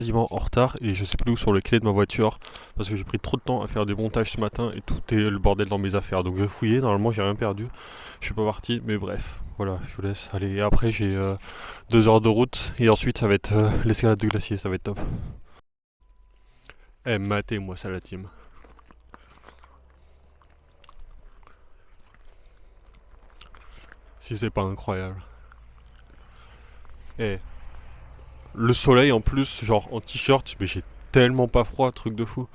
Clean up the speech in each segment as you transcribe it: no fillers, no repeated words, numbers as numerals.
Quasiment en retard et je sais plus où sur les clés de ma voiture parce que j'ai pris trop de temps à faire des montages ce matin et tout est le bordel dans mes affaires. Donc je fouillais, normalement j'ai rien perdu. Je suis pas parti, mais bref, voilà, je vous laisse. Allez, et après j'ai 2 heures de route et ensuite ça va être l'escalade du glacier, ça va être top. Eh, matez moi ça la team. Si c'est pas incroyable. Eh, le soleil en plus, genre en t-shirt, mais j'ai tellement pas froid, truc de fou.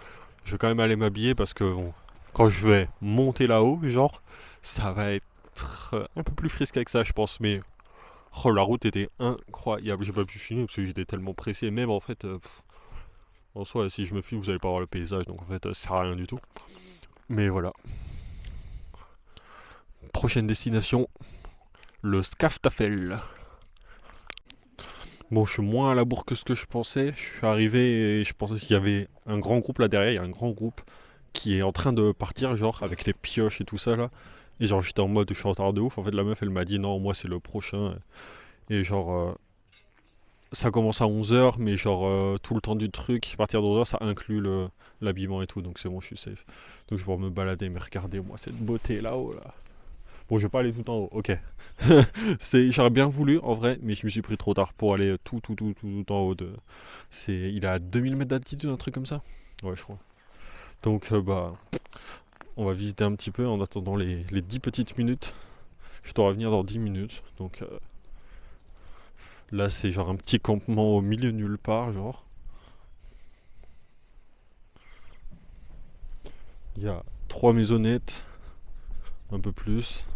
Je vais quand même aller m'habiller parce que bon, quand je vais monter là-haut, genre, ça va être un peu plus frisque avec ça, je pense. Mais oh, la route était incroyable. J'ai pas pu filmer parce que j'étais tellement pressé. Même en fait, en soi, si je me filme, vous allez pas voir le paysage, donc en fait, ça sert à rien du tout. Mais voilà. Prochaine destination, le Skaftafell. Bon, je suis moins à la bourre que ce que je pensais. Je suis arrivé et je pensais qu'il y avait un grand groupe là derrière. Il y a un grand groupe qui est en train de partir, genre, avec les pioches et tout ça là. Et genre, j'étais en mode, je suis en retard de ouf. En fait, la meuf, elle m'a dit non, moi, c'est le prochain. Et genre, ça commence à 11 h, mais genre, tout le temps du truc, à partir de 11 h, ça inclut l'habillement et tout. Donc, c'est bon, je suis safe. Donc, je vais pouvoir me balader, mais regardez, moi, cette beauté là-haut là. Bon, je vais pas aller tout en haut, ok. J'aurais bien voulu en vrai, mais je me suis pris trop tard pour aller tout en haut de. Il est à 2000 mètres d'altitude, un truc comme ça. Ouais, je crois. Donc, bah, on va visiter un petit peu en attendant les 10 petites minutes. Je dois revenir dans 10 minutes. Donc, là, c'est genre un petit campement au milieu de nulle part, genre. Il y a 3 maisonnettes, un peu plus.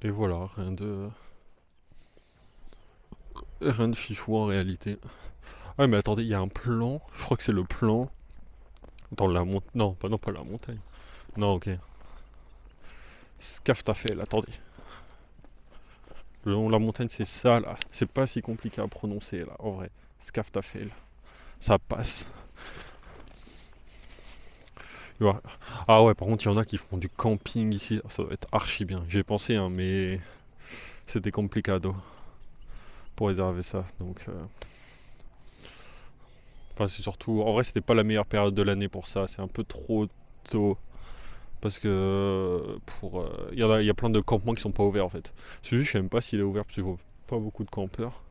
Et voilà, rien de fifou en réalité. Ah mais attendez, il y a un plan. Je crois que c'est le plan dans la montagne. Non, pas la montagne. Non, ok. Skaftafell, attendez. Le nom de la montagne, c'est ça là. C'est pas si compliqué à prononcer là, en vrai. Skaftafell. Ça passe. Ouais. Ah ouais, par contre, il y en a qui font du camping ici. Ça doit être archi bien. J'ai pensé, hein, mais c'était complicado pour réserver ça. Donc, enfin, c'est surtout. En vrai, c'était pas la meilleure période de l'année pour ça. C'est un peu trop tôt. Parce que il y a plein de campements qui sont pas ouverts en fait. Celui-ci, je sais même pas s'il est ouvert parce que je vois pas beaucoup de campeurs.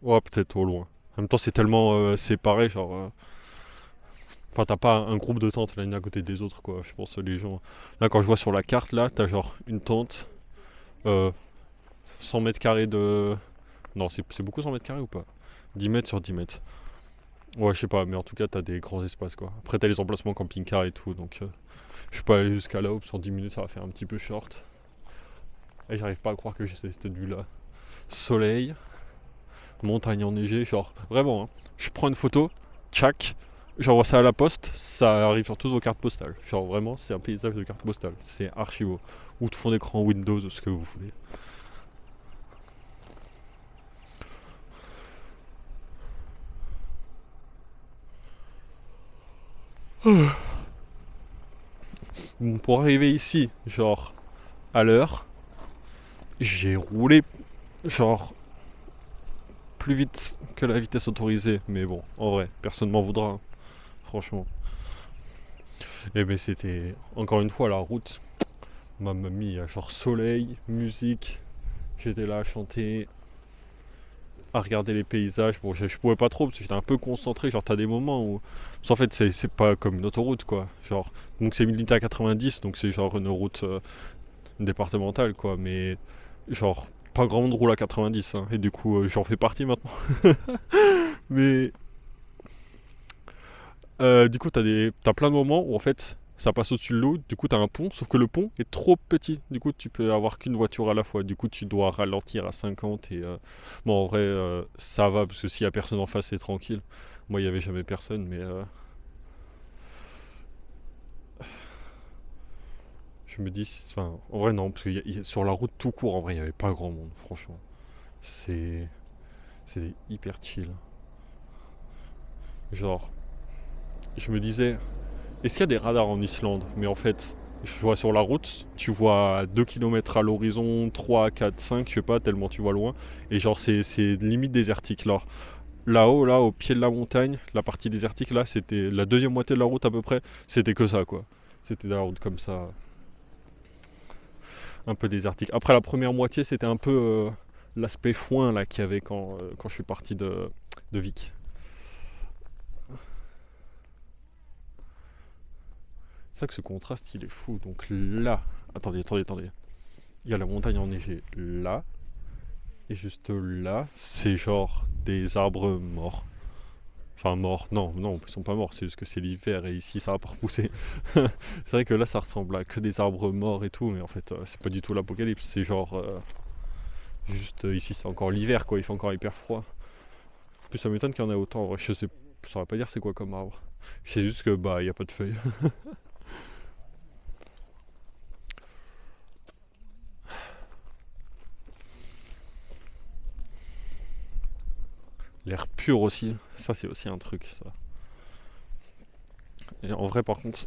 Ouais, peut-être au loin. En même temps, c'est tellement séparé, genre. Enfin, t'as pas un groupe de tentes l'une à côté des autres, quoi. Je pense que les gens. Là, quand je vois sur la carte, là, t'as genre une tente, euh, 100 mètres carrés de. Non, c'est beaucoup 100 mètres carrés ou pas? 10 mètres sur 10 mètres. Ouais, je sais pas, mais en tout cas, t'as des grands espaces, quoi. Après, t'as les emplacements camping-car et tout, donc je peux aller jusqu'à là-haut, sur 10 minutes, ça va faire un petit peu short. Et j'arrive pas à croire que j'ai cette vue-là. Soleil, montagne enneigée, genre, vraiment, hein. Je prends une photo, tchac, j'envoie ça à la poste, ça arrive sur toutes vos cartes postales. Genre, vraiment, c'est un paysage de cartes postales. C'est archi beau. Ou de fond d'écran Windows, ce que vous voulez. Bon, pour arriver ici, genre, à l'heure, j'ai roulé, genre, plus vite que la vitesse autorisée. Mais bon, en vrai, personne m'en voudra, hein, franchement. Et ben c'était, encore une fois, la route m'a mis à genre soleil, musique. J'étais là à chanter, à regarder les paysages. Bon, je pouvais pas trop parce que j'étais un peu concentré. Genre, t'as des moments où. Parce qu'en fait, c'est pas comme une autoroute, quoi. Genre, donc c'est limité à 90, donc c'est genre une route départementale, quoi. Mais, genre, pas grand monde roule à 90, hein. Et du coup, j'en fais partie maintenant. Mais, du coup, t'as plein de moments où en fait. Ça passe au-dessus de l'eau, du coup t'as un pont, sauf que le pont est trop petit, du coup tu peux avoir qu'une voiture à la fois, du coup tu dois ralentir à 50 et bon en vrai ça va parce que s'il y a personne en face c'est tranquille. Moi il y avait jamais personne mais je me dis, enfin en vrai non parce que sur la route tout court en vrai il y avait pas grand monde franchement. C'est c'est hyper chill. Genre je me disais est-ce qu'il y a des radars en Islande? Mais en fait Je vois sur la route, tu vois 2 kilomètres à l'horizon, 3, 4, 5, je sais pas, tellement tu vois loin. Et genre, c'est limite désertique. Là. Là-haut, là, au pied de la montagne, la partie désertique, là, c'était la deuxième moitié de la route à peu près. C'était que ça, quoi. C'était de la route comme ça, un peu désertique. Après, la première moitié, c'était un peu l'aspect foin, là, qu'il y avait quand je suis parti de Vic. C'est ça que ce contraste, il est fou. Donc là, attendez. Il y a la montagne enneigée là. Et juste là, c'est genre des arbres morts. Enfin, morts, non, ils sont pas morts, c'est juste que c'est l'hiver et ici ça va pas repousser. C'est vrai que là ça ressemble à que des arbres morts et tout, mais en fait c'est pas du tout l'apocalypse, c'est genre juste ici c'est encore l'hiver quoi, il fait encore hyper froid. En plus ça m'étonne qu'il y en ait autant, en vrai, je saurais pas dire c'est quoi comme arbre. C'est juste que bah il y a pas de feuilles. L'air pur aussi, ça c'est aussi un truc ça. Et en vrai par contre,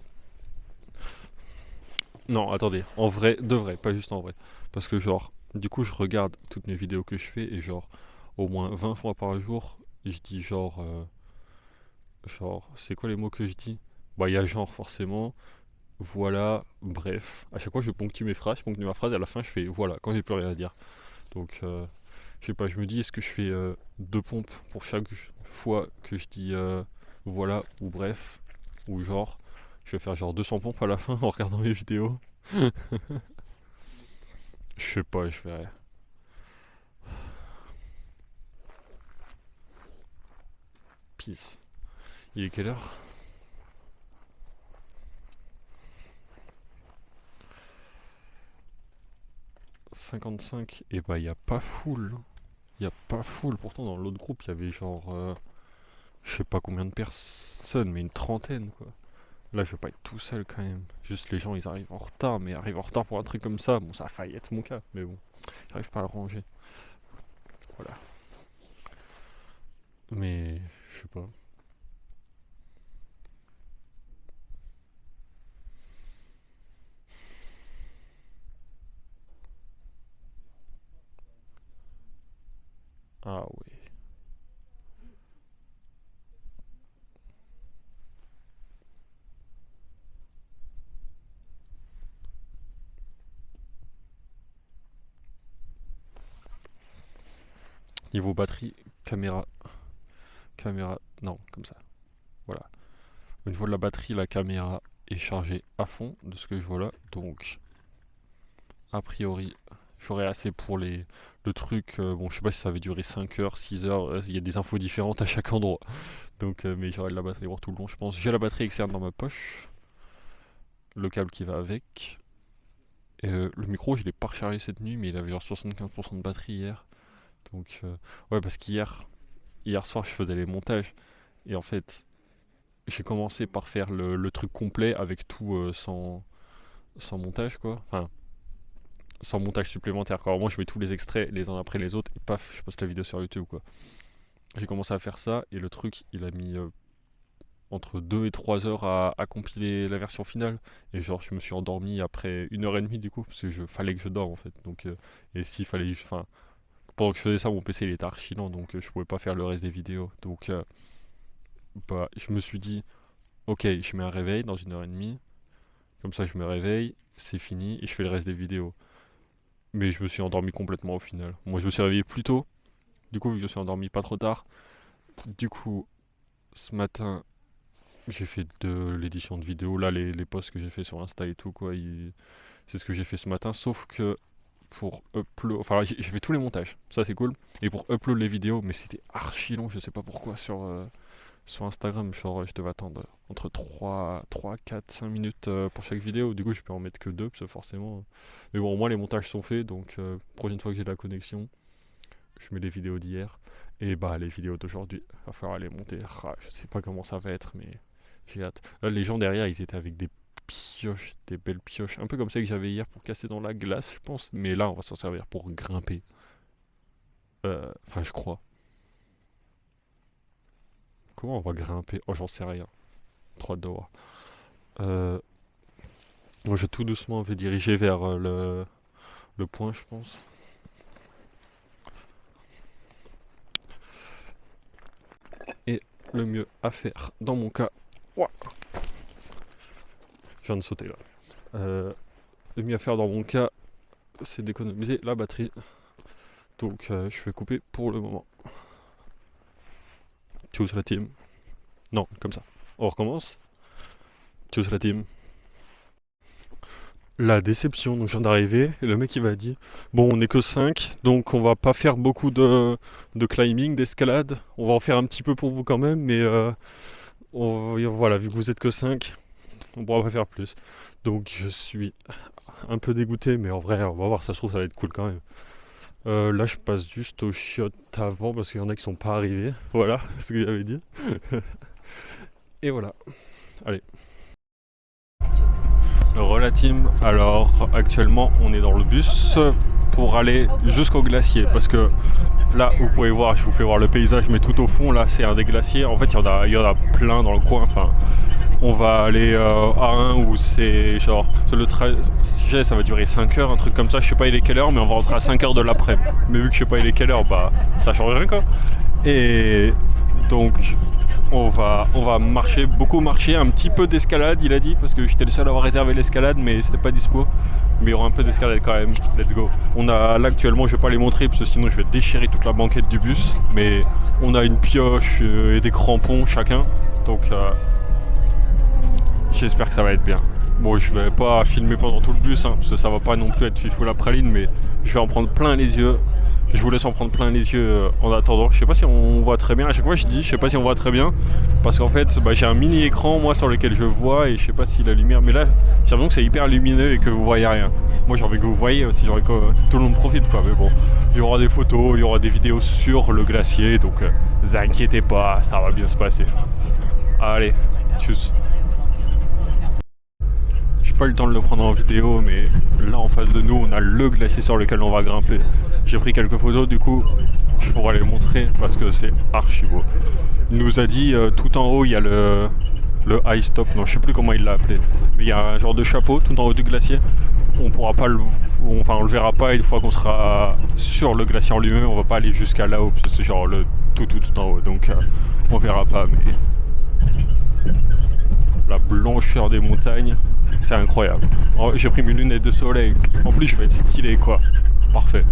non attendez, en vrai, de vrai, pas juste en vrai. Parce que genre, du coup je regarde toutes mes vidéos que je fais et genre au moins 20 fois par jour, je dis genre, c'est quoi les mots que je dis? Bah, il y a genre forcément, voilà, bref. À chaque fois, je ponctue mes phrases, je ponctue ma phrase, et à la fin, je fais voilà, quand j'ai plus rien à dire. Donc, je sais pas, je me dis, est-ce que je fais deux pompes pour chaque fois que je dis voilà ou bref, ou genre, je vais faire genre 200 pompes à la fin en regardant mes vidéos. Je sais pas, je verrai. Peace. Il est quelle heure? 55. Et bah, il y a pas full. Il y a pas full. Pourtant, dans l'autre groupe, il y avait genre je sais pas combien de personnes, mais une trentaine quoi. Là, je vais pas être tout seul quand même. Juste les gens, ils arrivent en retard, mais arrivent en retard pour un truc comme ça. Bon, ça a failli être mon cas, mais bon, j'arrive pas à le ranger. Voilà. Mais je sais pas. Ah oui. Niveau batterie, caméra, caméra, non, comme ça. Voilà. Au niveau de la batterie, la caméra est chargée à fond de ce que je vois là. Donc, a priori, j'aurai assez pour le truc. Bon, je sais pas si ça va durer 5 heures, 6 heures. Il y a des infos différentes à chaque endroit. Donc, mais j'aurai de la batterie pour tout le long, je pense. J'ai la batterie externe dans ma poche, le câble qui va avec. Et, le micro, je l'ai pas rechargé cette nuit, mais il avait genre 75% de batterie hier. Donc, ouais, parce hier soir, je faisais les montages. Et en fait, j'ai commencé par faire le truc complet avec tout sans montage, quoi. Enfin, sans montage supplémentaire, quoi. Alors, moi, je mets tous les extraits les uns après les autres, et paf, je poste la vidéo sur YouTube, quoi. J'ai commencé à faire ça, et le truc, il a mis entre 2 et 3 heures à compiler la version finale. Et genre, je me suis endormi après 1 heure et demie du coup, parce que fallait que je dorme en fait. Donc, et s'il fallait. Enfin, pendant que je faisais ça, mon PC il était archi lent, donc je pouvais pas faire le reste des vidéos. Donc, bah, je me suis dit, ok, je mets un réveil dans 1 heure et demie. Comme ça, je me réveille, c'est fini, et je fais le reste des vidéos. Mais je me suis endormi complètement au final. Moi, je me suis réveillé plus tôt, du coup, vu que je suis endormi pas trop tard. Du coup, ce matin, j'ai fait de l'édition de vidéo, là les posts que j'ai fait sur Insta et tout quoi, c'est ce que j'ai fait ce matin, sauf que pour upload, enfin j'ai fait tous les montages, ça c'est cool, et pour upload les vidéos, mais c'était archi long, je sais pas pourquoi sur Instagram, genre je devais attendre entre 3 4 5 minutes pour chaque vidéo, du coup je peux en mettre que deux, parce que forcément, mais bon au moins les montages sont faits, donc prochaine fois que j'ai de la connexion, je mets les vidéos d'hier, et bah les vidéos d'aujourd'hui, va falloir les monter, ah, je sais pas comment ça va être, mais j'ai hâte. Là, les gens derrière, ils étaient avec des pioches, des belles pioches. Un peu comme celles que j'avais hier pour casser dans la glace, je pense. Mais là, on va s'en servir pour grimper. Enfin, je crois. Comment on va grimper? Oh, j'en sais rien. Trop hâte de voir. Euh, Moi, je vais tout doucement me diriger vers le point, je pense. Et le mieux à faire, dans mon cas, ouah, je viens de sauter là. Le mieux à faire dans mon cas, c'est d'économiser la batterie. Donc je vais couper pour le moment. Tchuss la team. Non, comme ça. On recommence. Tchuss la team. La déception, donc je viens d'arriver, et le mec il m'a dit bon on est que 5, donc on va pas faire beaucoup de climbing, d'escalade, on va en faire un petit peu pour vous quand même, mais voilà, vu que vous êtes que 5, on pourra pas faire plus. Donc je suis un peu dégoûté, mais en vrai on va voir, ça se trouve ça va être cool quand même. Là je passe juste aux chiottes avant parce qu'il y en a qui sont pas arrivés, voilà ce que j'avais dit. Et voilà, allez. Relatim, alors actuellement on est dans le bus pour aller jusqu'au glacier parce que là vous pouvez voir, je vous fais voir le paysage, mais tout au fond là c'est un des glaciers, en fait il y en a plein dans le coin, enfin on va aller à un où c'est genre le trajet ça va durer 5 heures, un truc comme ça, je sais pas il est quelle heure mais on va rentrer à 5 heures de l'après, mais vu que je sais pas il est quelle heure bah ça change rien quoi. Et donc on va marcher, beaucoup marcher, un petit peu d'escalade il a dit, parce que j'étais le seul à avoir réservé l'escalade mais c'était pas dispo. Mais il y aura un peu d'escalade quand même, let's go. On a là actuellement, je vais pas les montrer parce que sinon je vais déchirer toute la banquette du bus. Mais on a une pioche et des crampons chacun. Donc j'espère que ça va être bien. Bon je vais pas filmer pendant tout le bus parce que ça va pas non plus être fifou la praline, mais je vais en prendre plein les yeux. Je vous laisse en prendre plein les yeux en attendant. Je sais pas si on voit très bien. À chaque fois je dis je sais pas si on voit très bien. Parce qu'en fait j'ai un mini écran moi sur lequel je vois et je sais pas si la lumière. Mais là j'ai l'impression que c'est hyper lumineux et que vous voyez rien. Moi j'ai envie que vous voyez aussi, j'ai envie que tout le monde profite quoi. Mais bon, il y aura des photos, il y aura des vidéos sur le glacier. Donc ne vous inquiétez pas, ça va bien se passer. Allez, tchuss. J'ai pas eu le temps de le prendre en vidéo, mais là en face de nous on a le glacier sur lequel on va grimper. J'ai pris quelques photos, du coup je pourrais les montrer parce que c'est archi beau. Il nous a dit tout en haut il y a le ice top, non je sais plus comment il l'a appelé, mais il y a un genre de chapeau tout en haut du glacier. On pourra pas on le verra pas une fois qu'on sera sur le glacier en lui-même, on va pas aller jusqu'à là-haut parce que c'est genre le tout en haut, donc on verra pas, mais la blancheur des montagnes, c'est incroyable. J'ai pris mes lunettes de soleil, en plus je vais être stylé quoi, parfait.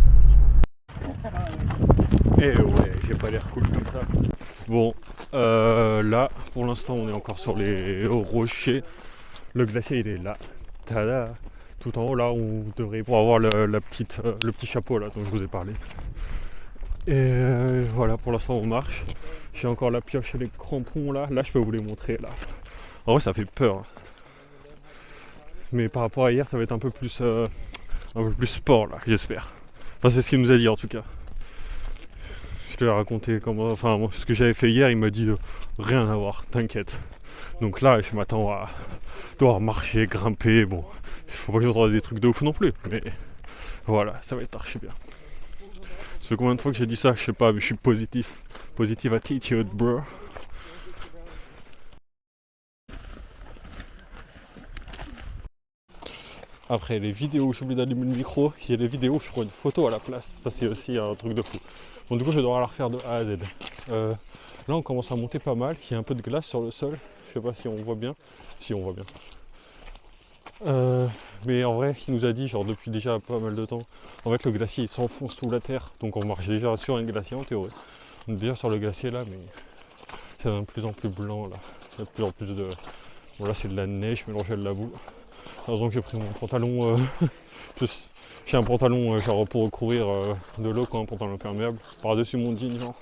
Et ouais, j'ai pas l'air cool comme ça. Bon, là, pour l'instant, on est encore sur les rochers. Le glacier, il est là. Tada! Tout en haut, là, on devrait pouvoir avoir le petit chapeau là dont je vous ai parlé. Et voilà, pour l'instant, on marche. J'ai encore la pioche et les crampons là. Là, je peux vous les montrer là. En vrai, ça fait peur. Mais par rapport à hier, ça va être un peu plus sport là, j'espère. Enfin, c'est ce qu'il nous a dit en tout cas. Je lui ai raconté ce que j'avais fait hier, il m'a dit rien à voir, t'inquiète. Donc là, je m'attends à devoir marcher, grimper. Bon, il faut pas que j'entende des trucs de ouf non plus, mais voilà, ça va être archi bien. Ça fait combien de fois que j'ai dit ça? Je sais pas, mais je suis positif. Positive attitude, bro. Après les vidéos où j'oublie d'allumer le micro, il y a les vidéos où je prends une photo à la place. Ça c'est aussi un truc de fou. Bon du coup je vais devoir la refaire de A à Z. Là on commence à monter pas mal, il y a un peu de glace sur le sol. Je sais pas si on voit bien. Si on voit bien. Mais en vrai il nous a dit genre depuis déjà pas mal de temps, en fait le glacier il s'enfonce sous la terre. Donc on marche déjà sur un glacier en théorie. On est déjà sur le glacier là mais c'est de plus en plus blanc là. Il y a de plus en plus de... Bon là c'est de la neige mélangée à de la boue. Heureusement que j'ai pris mon pantalon, j'ai un pantalon genre pour recouvrir de l'eau, quoi, un pantalon imperméable, par-dessus mon jean genre.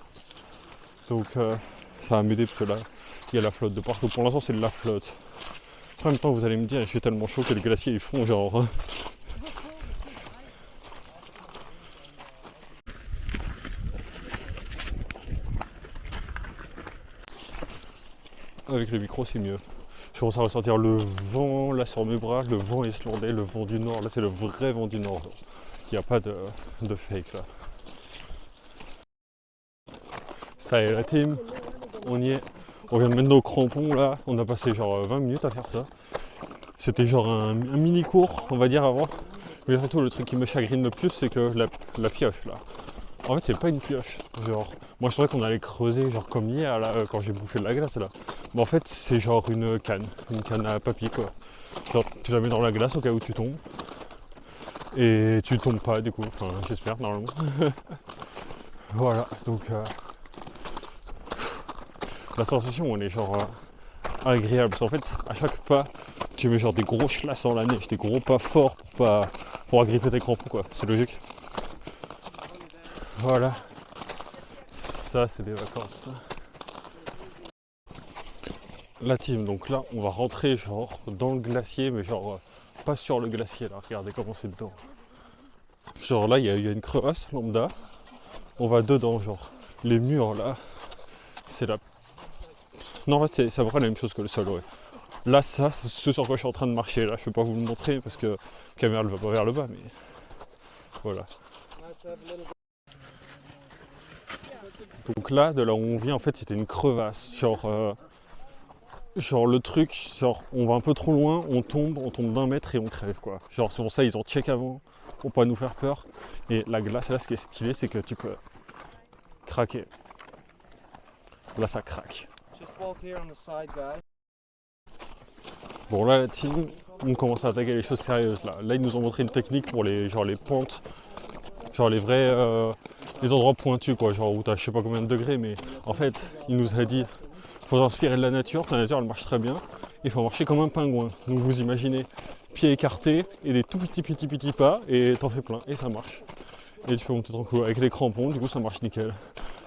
Donc ça va m'aider parce que là, il y a la flotte de partout. Pour l'instant c'est de la flotte. Après, en même temps vous allez me dire, il fait tellement chaud que les glaciers ils font genre... Avec le micro c'est mieux. Je commence à ressentir le vent là sur mes bras, le vent islandais, le vent du nord, là c'est le vrai vent du nord. Il n'y a pas de fake là. Ça y est la team, on y est. On vient de mettre nos crampons là, on a passé genre 20 minutes à faire ça. C'était genre un mini cours, on va dire avant. Mais surtout le truc qui me chagrine le plus, c'est que la pioche là. En fait, c'est pas une pioche. Genre, moi je trouvais qu'on allait creuser, genre comme hier là, quand j'ai bouffé de la glace là. Mais en fait, c'est genre une canne à papier quoi. Genre, tu la mets dans la glace au cas où tu tombes. Et tu tombes pas du coup, enfin j'espère normalement. Voilà, donc la sensation elle est genre agréable. Parce qu'en fait, à chaque pas, tu mets genre des gros chlasses dans la neige, des gros pas forts pour agripper tes crampons quoi. C'est logique. Voilà. Ça c'est des vacances. La team, donc là on va rentrer genre dans le glacier, mais genre pas sur le glacier là, regardez comment c'est dedans. Genre là il y a une crevasse lambda, on va dedans genre. Les murs là, c'est la... Non en fait c'est à peu près la même chose que le sol ouais. Là ça, c'est ce sur quoi je suis en train de marcher là, je peux pas vous le montrer parce que la caméra elle va pas vers le bas mais voilà. Donc là, de là où on vient en fait c'était une crevasse, genre le truc, genre on va un peu trop loin, on tombe d'1 mètre et on crève quoi. Genre c'est pour ça ils ont check avant, pour pas nous faire peur. Et la glace là ce qui est stylé c'est que tu peux craquer. Là ça craque. Bon là la team, on commence à attaquer les choses sérieuses là. Là ils nous ont montré une technique pour les pentes, genre les vrais les endroits pointus quoi, genre où t'as je sais pas combien de degrés mais en fait il nous a dit faut s'inspirer de la nature elle marche très bien, il faut marcher comme un pingouin. Donc vous imaginez pieds écartés et des tout petits pas et t'en fais plein et ça marche. Et tu peux monter tranquille avec les crampons, du coup ça marche nickel.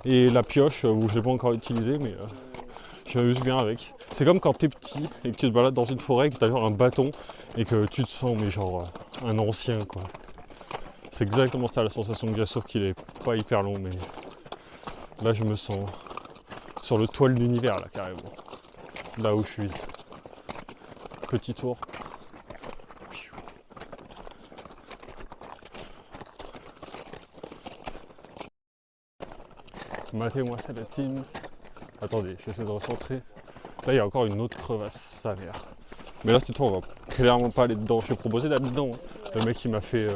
Et la pioche, où je l'ai pas encore utilisée mais je m'amuse bien avec. C'est comme quand t'es petit et que tu te balades dans une forêt et que t'as genre un bâton et que tu te sens mais genre un ancien quoi. C'est exactement ça la sensation de glace, sauf qu'il est pas hyper long mais là je me sens sur le toile de l'univers là carrément. Là où je suis. Petit tour. Matez-moi ça la team. Attendez, j'essaie de recentrer. Là il y a encore une autre crevasse, sa mère. Mais là cette fois on va clairement pas aller dedans. Je t'ai proposé d'aller dedans. Hein. Le mec il m'a fait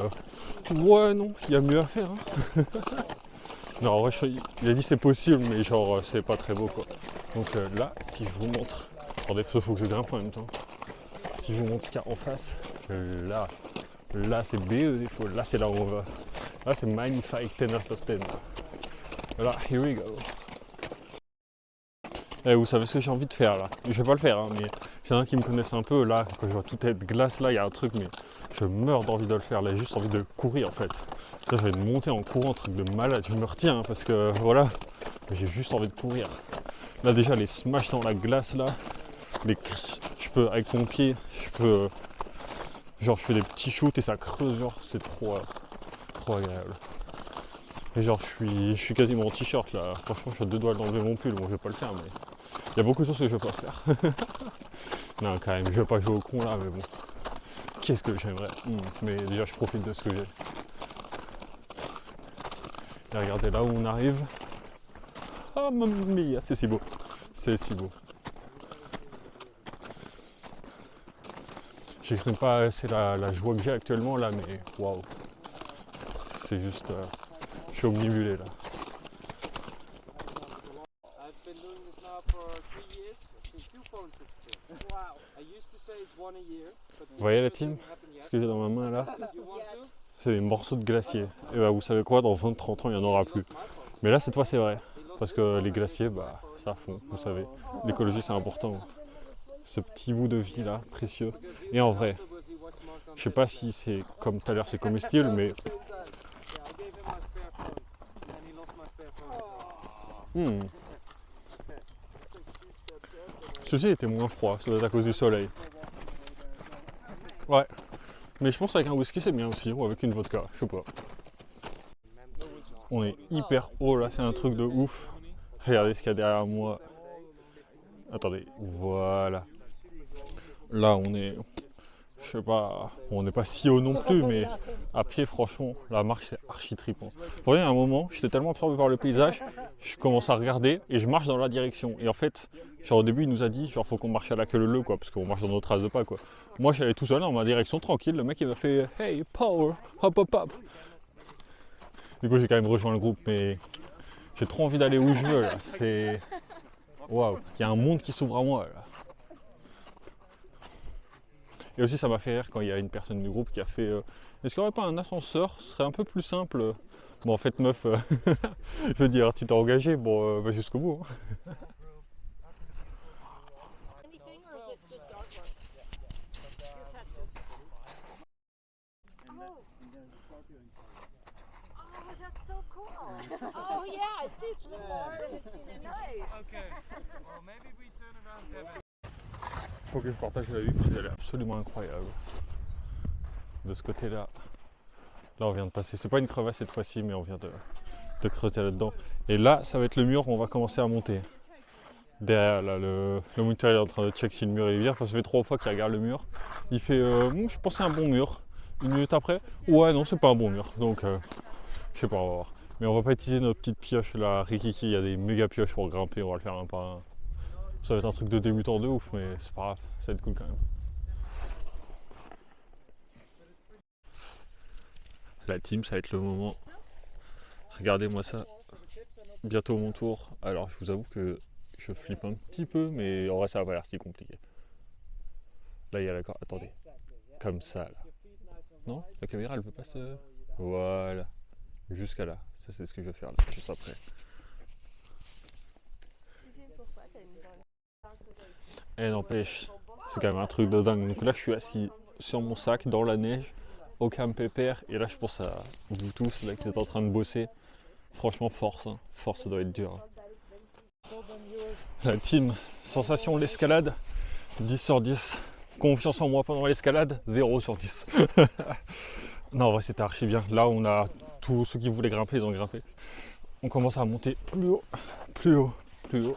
ouais non, il y a mieux à faire hein. Non en vrai il a dit c'est possible mais genre c'est pas très beau quoi. Donc là si je vous montre. Attendez, il faut que je grimpe en même temps. Si je vous montre ce qu'il y a en face, là c'est beautiful, là c'est là où on va. Là c'est magnifique, 10 out of 10. Voilà, here we go. Et vous savez ce que j'ai envie de faire là. Je vais pas le faire, hein, mais c'est un qui me connaissent un peu. Là, quand je vois tout être glace, là, il y a un truc, mais je meurs d'envie de le faire. Là, j'ai juste envie de courir en fait. Là, je vais monter en courant, un truc de malade. Je me retiens hein, parce que voilà, j'ai juste envie de courir. Là, déjà, les smash dans la glace là, je peux, avec mon pied, je peux. Genre, je fais des petits shoots et ça creuse, genre, c'est trop agréable. Et genre, je suis quasiment en t-shirt là. Franchement, je suis à 2 doigts d'enlever mon pull. Bon, je vais pas le faire, mais il y a beaucoup de choses que je vais pas faire. Non, quand même, je vais pas jouer au con là, mais bon. Qu'est-ce que j'aimerais. Mais déjà, je profite de ce que j'ai. Et regardez là où on arrive. Oh, mamma mia, c'est si beau. C'est si beau. J'exprime pas assez la joie que j'ai actuellement là, mais waouh. C'est juste. Je suis omnibulé là. Vous voyez la team? Ce que j'ai dans ma main là, c'est des morceaux de glacier. Et bah vous savez quoi, dans 20-30 ans il n'y en aura plus. Mais là cette fois c'est vrai. Parce que les glaciers, bah ça fond, vous savez. L'écologie c'est important. Ce petit bout de vie là, précieux. Et en vrai, je sais pas si c'est comme tout à l'heure c'est comestible, mais. Ceci était moins froid, ça doit être à cause du soleil. Ouais. Mais je pense qu'avec un whisky c'est bien aussi, ou avec une vodka, je sais pas. On est hyper haut là, c'est un truc de ouf. Regardez ce qu'il y a derrière moi. Attendez, voilà. Là on est je sais pas, on n'est pas si haut non plus, mais à pied, franchement, la marche c'est archi trippant. Vous voyez, à un moment, j'étais tellement absorbé par le paysage, je commence à regarder et je marche dans la direction. Et en fait, genre au début, il nous a dit, genre faut qu'on marche à la queue leu, quoi, parce qu'on marche dans nos traces de pas, quoi. Moi, j'allais tout seul dans ma direction, tranquille. Le mec, il m'a fait, hey, power, hop, hop, hop. Du coup, j'ai quand même rejoint le groupe, mais j'ai trop envie d'aller où je veux, là. C'est, waouh, il y a un monde qui s'ouvre à moi, là. Et aussi, ça m'a fait rire quand il y a une personne du groupe qui a fait est-ce qu'il n'y aurait pas un ascenseur? Ce serait un peu plus simple. Bon, en fait, meuf, je veux dire, tu t'es engagé, bon, va jusqu'au bout. Hein. Oh yeah, I see it's Florida. Nice. Okay. Well, maybe we turn around, Kevin. Faut que je partage la vue parce qu'elle est absolument incroyable. De ce côté-là, là on vient de passer. C'est pas une crevasse cette fois-ci, mais on vient de creuser là-dedans. Et là, ça va être le mur où on va commencer à monter. Derrière, là, le moniteur est en train de check si le mur est bien. Parce que ça fait 3 fois qu'il regarde le mur. Il fait je pense que c'est un bon mur. Une minute après, ouais, non, c'est pas un bon mur. Donc, je sais pas, on va voir. Mais on va pas utiliser notre petite pioche là, Rikiki. Il y a des méga pioches pour grimper. On va le faire un par un. Ça va être un truc de débutant de ouf, mais c'est pas grave. Ça va être cool quand même. La team, ça va être le moment. Regardez-moi ça. Bientôt mon tour. Alors, je vous avoue que je flippe un petit peu, mais en vrai, ça va pas l'air si compliqué. Là, il y a la corde. Attendez. Comme ça, là. Non? La caméra, elle veut pas se... Voilà. Jusqu'à là. Ça, c'est ce que je vais faire, là, juste après. Et n'empêche, c'est quand même un truc de dingue. Donc là, je suis assis sur mon sac, dans la neige, au camp pépère. Et là, je pense à vous tous, là, qui êtes en train de bosser. Franchement, force. Hein. Force, ça doit être dur. Hein. La team, sensation de l'escalade, 10 sur 10. Confiance en moi pendant l'escalade, 0 sur 10. Non, en vrai, c'était archi bien. Là, on a tous ceux qui voulaient grimper, ils ont grimpé. On commence à monter plus haut, plus haut, plus haut.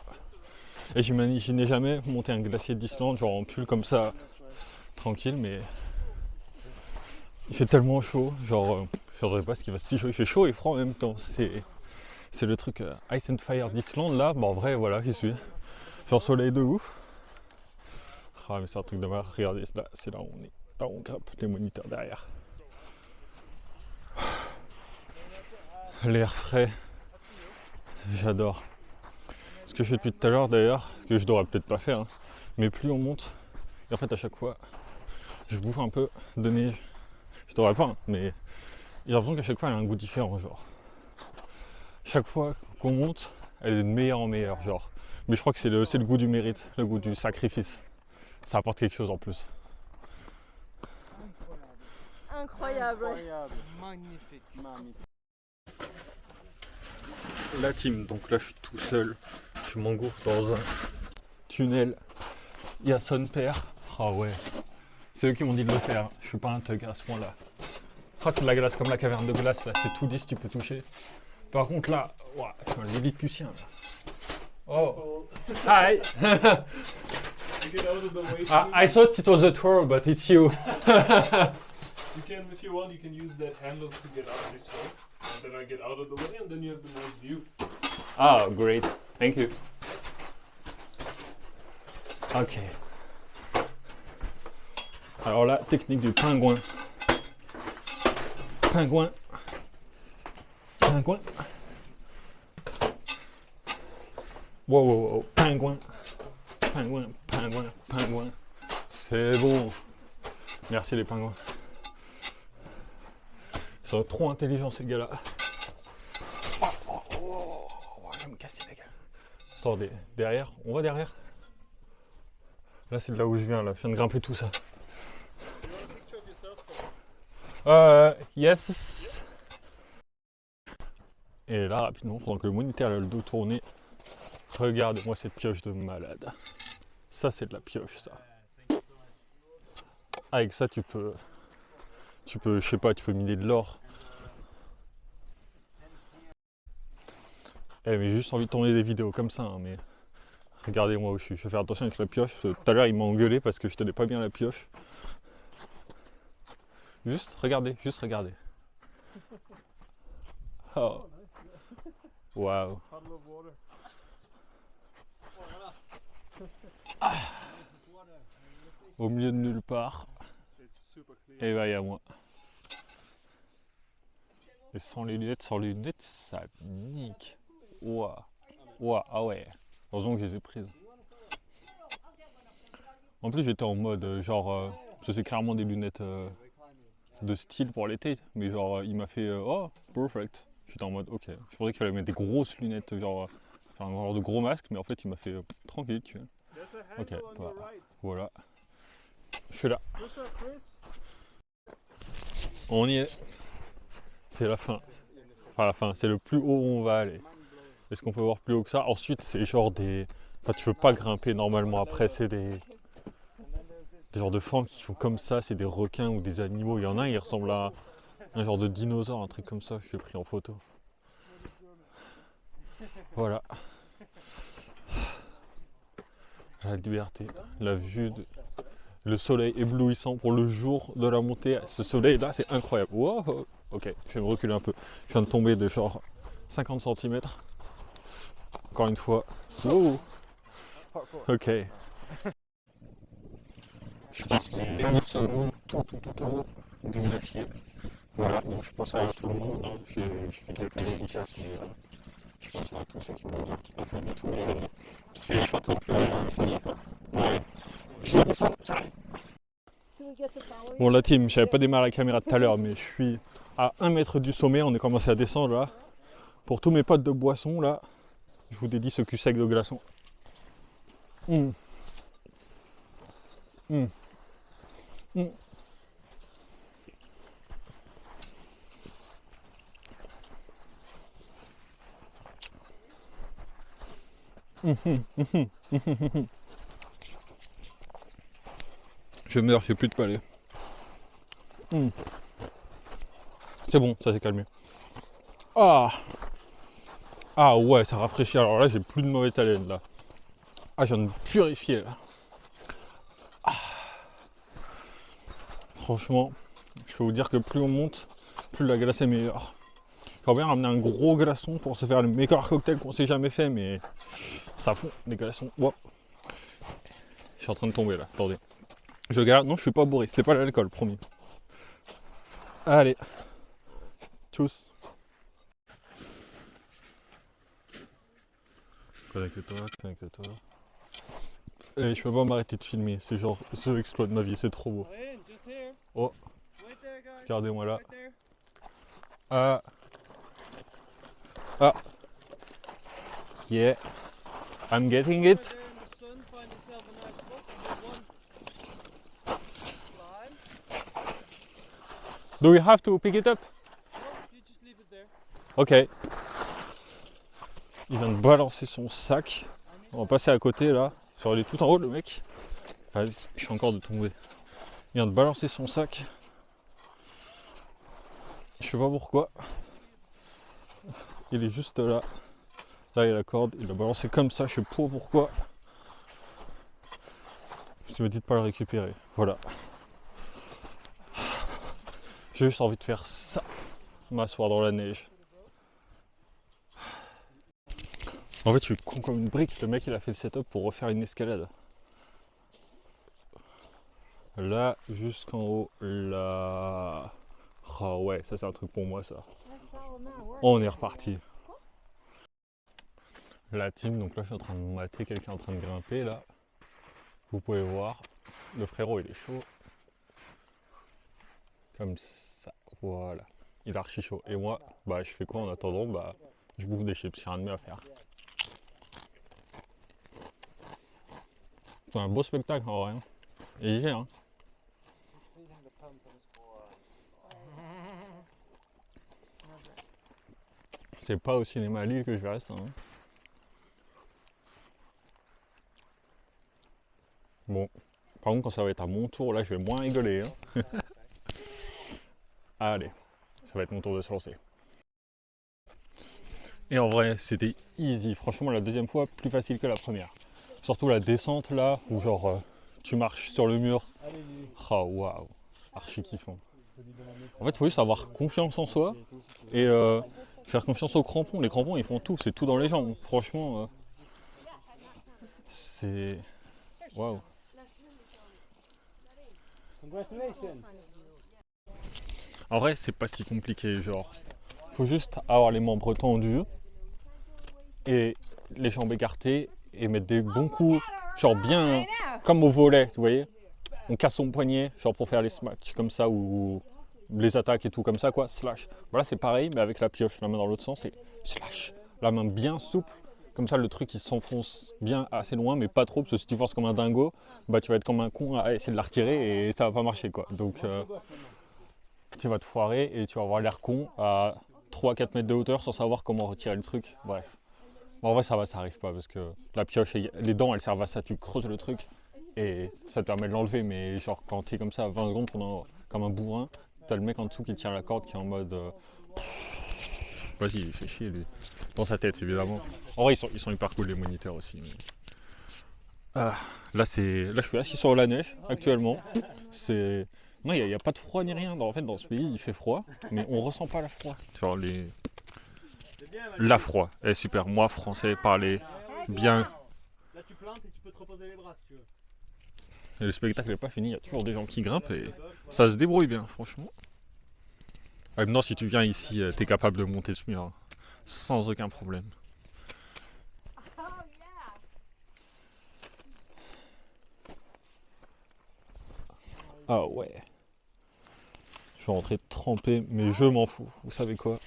Et j'imaginais jamais monter un glacier d'Islande, genre en pull comme ça, tranquille, mais il fait tellement chaud, genre je ne sais pas ce qui va si chaud, il fait chaud et froid en même temps. C'est le truc Ice and Fire d'Islande là, bon en vrai voilà, j'y suis. Genre soleil de ouf. Ah mais c'est un truc de mal, regardez, c'est là où on est, là où on grimpe, les moniteurs derrière. L'air frais, j'adore. Ce que je fais depuis tout à l'heure d'ailleurs, que je devrais peut-être pas faire, hein, mais plus on monte, et en fait à chaque fois, je bouffe un peu de neige. Je devrais pas, hein, mais j'ai l'impression qu'à chaque fois elle a un goût différent, genre. Chaque fois qu'on monte, elle est de meilleure en meilleure, genre. Mais je crois que c'est le goût du mérite, le goût du sacrifice. Ça apporte quelque chose en plus. Incroyable. Magnifique, magnifique. La team, donc là je suis tout seul, je m'engouffre dans un tunnel. Il y a son père. Ah ouais, c'est eux qui m'ont dit de le faire, je suis pas un thug à ce point là. Ah, c'est de la glace comme la caverne de glace là, c'est tout lisse, tu peux toucher. Par contre là, ouah, je suis un Lilliputien là. Oh, hi. I thought it was a troll, but it's you. You can, if you want, you can use that handle to get out this way. And then I get out of the way and then you have the nice view. Oh, great. Thank you. Ok. Alors là, technique du pingouin. Pingouin. Pingouin. Wow, wow, wow. Pingouin. Pingouin, pingouin, pingouin. C'est bon. Merci les pingouins. Ils sont trop intelligents ces gars-là. Je vais me casser la gueule. Attendez, derrière, on va derrière. Là c'est de là où je viens, là. Je viens de grimper tout ça. Yes. Et là rapidement, pendant que le moniteur a le dos tourné, regardez-moi cette pioche de malade. Ça c'est de la pioche ça. Avec ça tu peux, je sais pas, tu peux miner de l'or. Eh mais juste envie de tourner des vidéos comme ça, hein, mais regardez-moi où je suis. Je vais faire attention avec la pioche. Tout à l'heure il m'a engueulé parce que je tenais pas bien la pioche. Juste regardez, juste regardez. Oh. Waouh. Puddle of water. Au milieu de nulle part. It's super clear. Et bah il y a moi. Et sans les lunettes, ça nique. Waouh. Waouh, ah ouais. Heureusement que je les ai prises. En plus j'étais en mode genre, ça c'est clairement des lunettes de style pour l'été, mais genre il m'a fait oh perfect. J'étais en mode ok. Je pensais qu'il fallait mettre des grosses lunettes, genre un genre de gros masque, mais en fait il m'a fait tranquille, tu vois. There's a Ok, handle on bah, your right. voilà. Je suis là. Push up, Chris. On y est. C'est la fin. Enfin la fin, c'est le plus haut où on va aller. Est-ce qu'on peut voir plus haut que ça? Ensuite c'est genre des... Enfin tu peux pas grimper normalement après, c'est des genres de fans qui font comme ça, c'est des requins ou des animaux. Il y en a un, il ressemble à un genre de dinosaure, un truc comme ça, je l'ai pris en photo. Voilà. La liberté, la vue, le soleil éblouissant pour le jour de la montée. Ce soleil là, c'est incroyable. Wow. Ok, je vais me reculer un peu. Je viens de tomber de genre 50 cm. Encore une fois. Wow. Ok. Je passe mes dernières secondes tout en haut du glacier. Voilà, donc je pense à tout le monde. Hein. J'ai fait quelques dédicaces, mais je pense à tous ceux qui m'ont dit tout à fait de tous les années. Je suis en train de pleurer, ça n'y est pas. Ouais. Je vais descendre, j'arrive. Bon, la team, je n'avais pas démarré la caméra tout à l'heure, mais je suis à 1 mètre du sommet. On est commencé à descendre là. Pour tous mes potes de boisson, là, je vous dédie ce cul sec de glaçon. Mmh. Mmh. Mmh. Je meurs, j'ai plus de palais. C'est bon, ça s'est calmé. Ah, ah ouais, ça rafraîchit. Alors là, j'ai plus de mauvaise haleine là. Ah, je viens de purifier là. Ah. Franchement, je peux vous dire que plus on monte, plus la glace est meilleure. J'aurais bien ramener un gros glaçon pour se faire le meilleur cocktail qu'on s'est jamais fait, mais ça fond des glaçons. Wow. Je suis en train de tomber là, attendez. Je garde, non je suis pas bourré, c'était pas l'alcool, promis. Allez. Tchuss. Connecte-toi, connecte-toi. Et je peux pas m'arrêter de filmer, c'est genre ce exploit de ma vie, c'est trop beau. Oh, regardez-moi là. Ah. Ah. Yeah. I'm getting it. Do we have to pick it up? Ok. Il vient de balancer son sac. On va passer à côté là. Genre il est tout en haut le mec. Vas-y, je suis encore de tomber. Il vient de balancer son sac. Je sais pas pourquoi. Il est juste là. Là il y a la corde. Il l'a balancé comme ça. Je sais pas pourquoi. Je me dis de pas le récupérer. Voilà. J'ai juste envie de faire ça. M'asseoir dans la neige. En fait, je suis con comme une brique. Le mec, il a fait le setup pour refaire une escalade. Là, jusqu'en haut, là. Oh ouais, ça c'est un truc pour moi, ça. On est reparti. La team, donc là, je suis en train de mater quelqu'un en train de grimper, là. Vous pouvez voir. Le frérot, il est chaud. Comme ça, voilà. Il est archi chaud. Et moi, bah, je fais quoi en attendant? Bah, je bouffe des chips, j'ai rien de mieux à faire. C'est un beau spectacle en vrai. Et léger, hein. C'est pas au cinéma Lille que je verrai ça. Hein. Bon, par contre, quand ça va être à mon tour, là, je vais moins rigoler. Hein. Allez, ça va être mon tour de se lancer. Et en vrai, c'était easy. Franchement, la deuxième fois, plus facile que la première. Surtout la descente là, où genre tu marches sur le mur. Oh waouh, archi kiffant. En fait, il faut juste avoir confiance en soi et faire confiance aux crampons. Les crampons, ils font tout, c'est tout dans les jambes. Franchement, c'est... Waouh. En vrai, c'est pas si compliqué, genre. Faut juste avoir les membres tendus et les jambes écartées et mettre des bons coups, genre bien comme au volley, vous voyez. On casse son poignet, genre pour faire les smash comme ça ou les attaques et tout comme ça, quoi, slash. Voilà, c'est pareil, mais avec la pioche, la main dans l'autre sens, c'est slash. La main bien souple, comme ça le truc il s'enfonce bien assez loin, mais pas trop, parce que si tu forces comme un dingo, bah tu vas être comme un con à essayer de la retirer et ça va pas marcher, quoi. Donc tu vas te foirer et tu vas avoir l'air con à 3-4 mètres de hauteur sans savoir comment retirer le truc. Bref. Bon, en vrai, ça va, ça arrive pas parce que la pioche, les dents elles servent à ça, tu creuses le truc et ça te permet de l'enlever. Mais genre, quand tu es comme ça à 20 secondes pendant, comme un bourrin, t'as le mec en dessous qui tient la corde qui est en mode. Vas-y, il fait chier lui. Dans sa tête, évidemment. En vrai, ils sont hyper cool les moniteurs aussi. Mais... là, je suis assis sur la neige actuellement. C'est. Non, il n'y a pas de froid ni rien. En fait, dans ce pays, il fait froid, mais on ressent pas la froid. Genre la froid. Eh, super. Moi, français, parler bien. Là, tu plantes et tu peux te reposer les bras si tu veux. Et le spectacle n'est pas fini. Il y a toujours des gens qui grimpent et ça se débrouille bien, franchement. Maintenant, si tu viens ici, tu es capable de monter ce mur sans aucun problème. Ah ouais. Je vais rentrer trempé, mais je m'en fous. Vous savez quoi?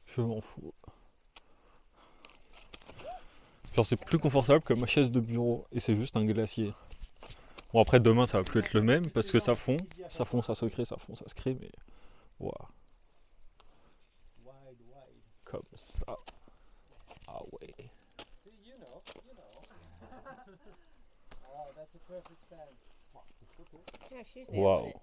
Je m'en fous. Genre c'est plus confortable que ma chaise de bureau et c'est juste un glacier. Bon après demain ça va plus être le même parce que ça fond, ça se crée, ça fond, ça se crée, mais waouh. Comme ça. Ah ouais. Waouh. Nice.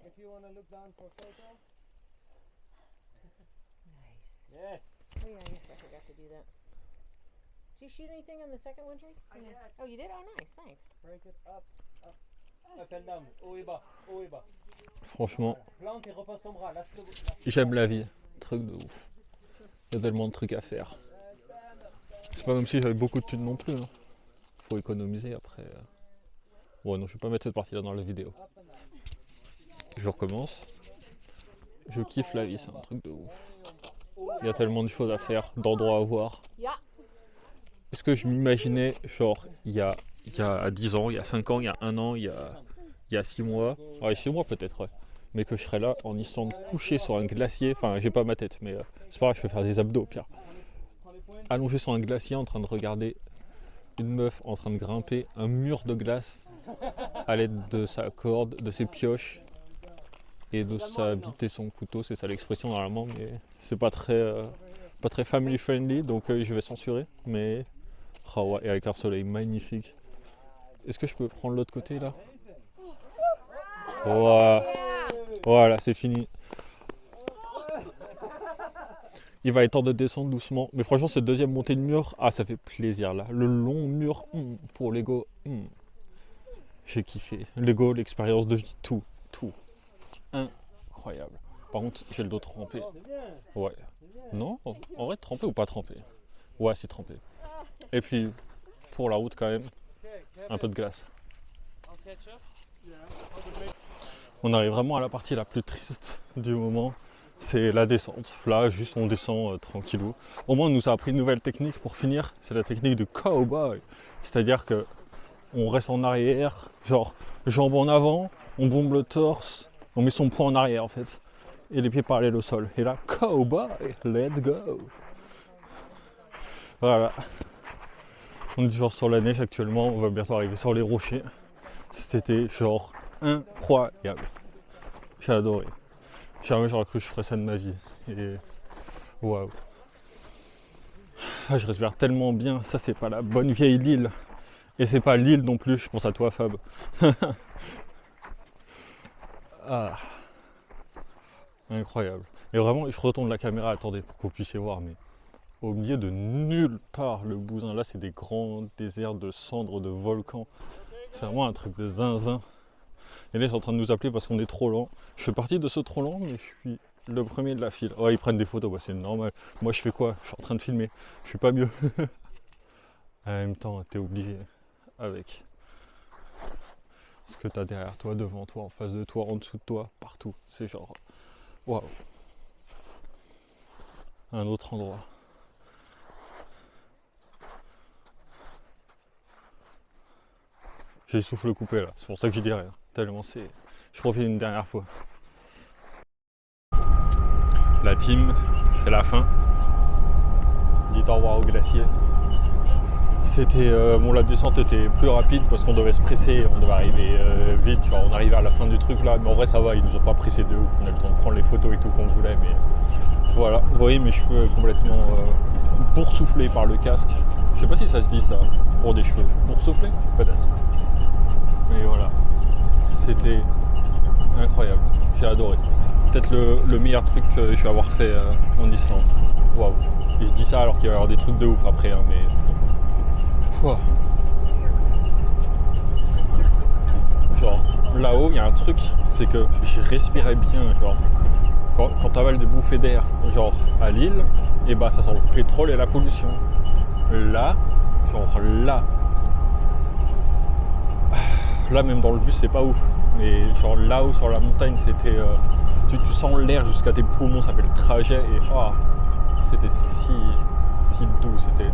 Yes. Oh yeah, I guess I forgot to do that. Did you shoot anything on the second one, Trey? I did. Oh, you did? Oh, nice. Thanks. Break it up, up, up and down. Haut et bas, haut et bas. Franchement, Plante et repose ton bras. Lâche le. j'aime la vie. Truc de ouf. Il y a tellement de trucs à faire. C'est pas comme si j'avais beaucoup de thunes non plus. Hein. Faut économiser après. Ouais non, je vais pas mettre cette partie là dans la vidéo. Je recommence. Je kiffe la vie, c'est un truc de ouf. Il y a tellement de choses à faire, d'endroits à voir. Yeah. Est-ce que je m'imaginais, genre, il y a 10 ans, il y a 5 ans, il y a 1 an, il y a 6 mois, ouais 6 mois peut-être, ouais. Mais que je serais là en Islande couché sur un glacier, enfin j'ai pas ma tête, mais c'est pas grave, je vais faire des abdos au pire. Allongé sur un glacier en train de regarder une meuf en train de grimper un mur de glace à l'aide de sa corde, de ses pioches et de sa bite et son couteau, c'est ça l'expression normalement, mais c'est pas très family friendly, donc je vais censurer, mais oh ouais, et avec un soleil magnifique. Est-ce que je peux prendre l'autre côté là? Voilà, c'est fini. Il va être temps de descendre doucement, mais franchement cette deuxième montée de mur, ah ça fait plaisir là. Le long mur pour Lego, j'ai kiffé. Lego, l'expérience de vie, tout. Incroyable. Par contre, j'ai le dos trempé. Ouais. Non, en vrai, trempé ou pas trempé? Ouais, c'est trempé. Et puis, pour la route quand même, un peu de glace. On arrive vraiment à la partie la plus triste du moment. C'est la descente. Là, juste on descend tranquillou. Au moins, on nous a appris une nouvelle technique pour finir. C'est la technique du cowboy. C'est-à-dire que on reste en arrière, genre jambes en avant, on bombe le torse, on met son poing en arrière en fait. Et les pieds parallèles au sol. Et là, cowboy, let's go. Voilà. On est toujours sur la neige actuellement. On va bientôt arriver sur les rochers. C'était genre incroyable. J'ai adoré. Jamais j'aurais cru que je ferais ça de ma vie. Et waouh. Ah, je respire tellement bien. Ça, c'est pas la bonne vieille Lille. Et c'est pas Lille non plus. Je pense à toi, Fab. Ah. Incroyable. Et vraiment, je retourne la caméra. Attendez, pour que vous puissiez voir. Mais au milieu de nulle part, le Bousin. Là, c'est des grands déserts de cendres, de volcans. C'est vraiment un truc de zinzin. Et là, ils sont en train de nous appeler parce qu'on est trop lent. Je fais partie de ce trop lent, mais je suis le premier de la file. Oh, ils prennent des photos, bah, c'est normal. Moi, je fais quoi? Je suis en train de filmer. Je suis pas mieux. En même temps, t'es obligé avec ce que t'as derrière toi, devant toi, en face de toi, en dessous de toi, partout. C'est genre, waouh. Un autre endroit. J'ai le souffle coupé là, c'est pour ça que je dis rien. Tellement c'est. Je profite une dernière fois. La team, c'est la fin. Dites au revoir au glacier. C'était. Bon, la descente était plus rapide parce qu'on devait se presser, on devait arriver vite. Genre, on arrivait à la fin du truc là, mais en vrai ça va, ils nous ont pas pressé de ouf. On a eu le temps de prendre les photos et tout qu'on voulait, mais voilà. Vous voyez mes cheveux complètement boursouflés par le casque. Je sais pas si ça se dit ça pour des cheveux. Boursouflés? Peut-être. Mais voilà, c'était incroyable, j'ai adoré. Peut-être le meilleur truc que je vais avoir fait en Islande. Waouh. Et je dis ça alors qu'il va y avoir des trucs de ouf après, hein, mais. Wow. Genre, là-haut, il y a un truc, c'est que je respirais bien, genre. Quand t'avales des bouffées d'air, genre à l'île, et bah ça sent le pétrole et la pollution. Là, genre là. Là même dans le bus c'est pas ouf, mais genre là-haut sur la montagne c'était, tu sens l'air jusqu'à tes poumons, ça fait le trajet et oh, c'était si doux, c'était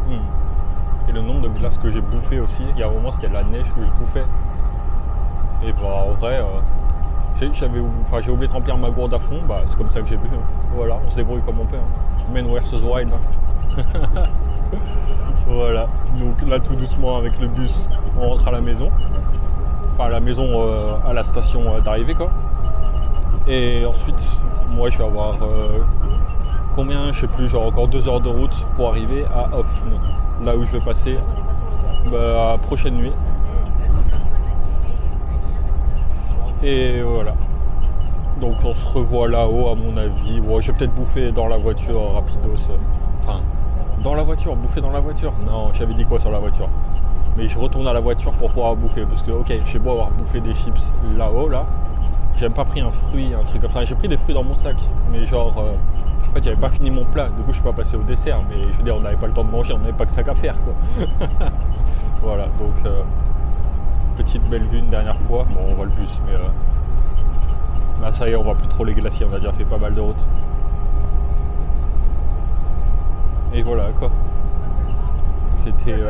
Et le nombre de glaces que j'ai bouffé aussi, il y a un moment c'était de la neige que je bouffais et bah en vrai j'ai oublié de remplir ma gourde à fond, bah c'est comme ça que j'ai bu, voilà, on se débrouille comme on peut, hein. Men versus wild, hein. Voilà, donc là tout doucement avec le bus on rentre à la maison. Enfin à la maison, à la station d'arrivée quoi. Et ensuite, moi je vais avoir combien, je sais plus, genre encore 2 heures de route pour arriver à Ofn, là où je vais passer la prochaine nuit. Et voilà. Donc on se revoit là-haut à mon avis. Ouais, je vais peut-être bouffer dans la voiture rapidos. Enfin, dans la voiture, bouffer dans la voiture. Non, j'avais dit quoi sur la voiture? Mais je retourne à la voiture pour pouvoir bouffer parce que ok, j'ai beau avoir bouffé des chips là-haut là, j'ai même pas pris un fruit, un truc comme ça. J'ai pris des fruits dans mon sac, mais genre en fait j'avais pas fini mon plat, du coup je suis pas passé au dessert, mais je veux dire on n'avait pas le temps de manger, on n'avait pas que ça qu'à faire quoi. Voilà, donc petite belle vue une dernière fois. Bon on voit le bus, mais là ça y est, on voit plus trop les glaciers, on a déjà fait pas mal de route. Et voilà quoi. C'était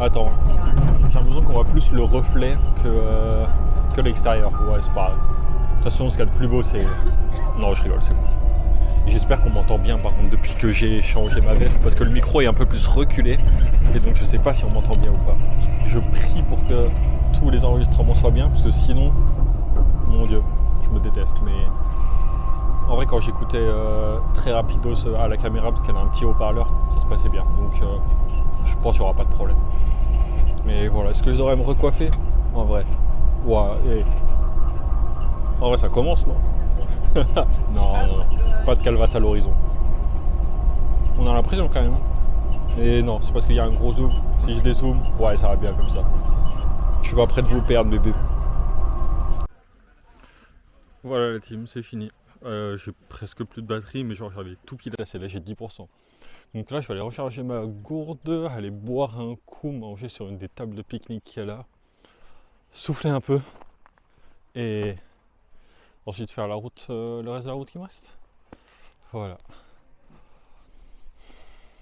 attends, j'ai l'impression qu'on voit plus le reflet que l'extérieur. Ouais, c'est pas grave. De toute façon, ce qu'il y a de plus beau, c'est. Non, je rigole, c'est fou. J'espère qu'on m'entend bien par contre depuis que j'ai changé ma veste parce que le micro est un peu plus reculé et donc je sais pas si on m'entend bien ou pas. Je prie pour que tous les enregistrements soient bien parce que sinon, mon Dieu, je me déteste. Mais en vrai, quand j'écoutais très rapidos à la caméra parce qu'elle a un petit haut-parleur, ça se passait bien. Donc je pense qu'il n'y aura pas de problème. Mais voilà, est-ce que je devrais me recoiffer? En vrai. Ouais, en vrai ça commence, non? Non, pas de calvasse à l'horizon. On a l'impression quand même. Et non, c'est parce qu'il y a un gros zoom. Si je dézoome, ouais ça va bien comme ça. Je suis pas prêt de vous perdre bébé. Voilà la team, c'est fini. J'ai presque plus de batterie, mais genre j'avais tout pile assez, là j'ai 10%. Donc là je vais aller recharger ma gourde, aller boire un coup, manger sur une des tables de pique-nique qu'il y a là, souffler un peu et ensuite faire la route, le reste de la route qui me reste. Voilà.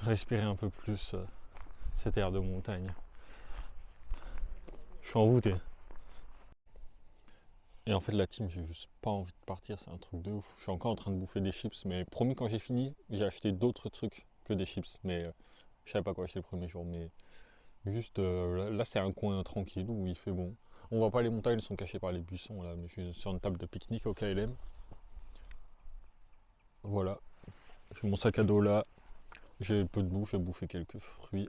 Respirer un peu plus cet air de montagne. Je suis envoûté. Et en fait la team, j'ai juste pas envie de partir, c'est un truc de ouf. Je suis encore en train de bouffer des chips, mais promis quand j'ai fini, j'ai acheté d'autres trucs que des chips. Mais je savais pas quoi acheter le premier jour, mais juste là c'est un coin tranquille où il fait bon. On voit pas les montagnes, elles sont cachées par les buissons là, mais je suis sur une table de pique-nique au KLM. Voilà. J'ai mon sac à dos là, j'ai peu de bouffe, j'ai bouffé quelques fruits.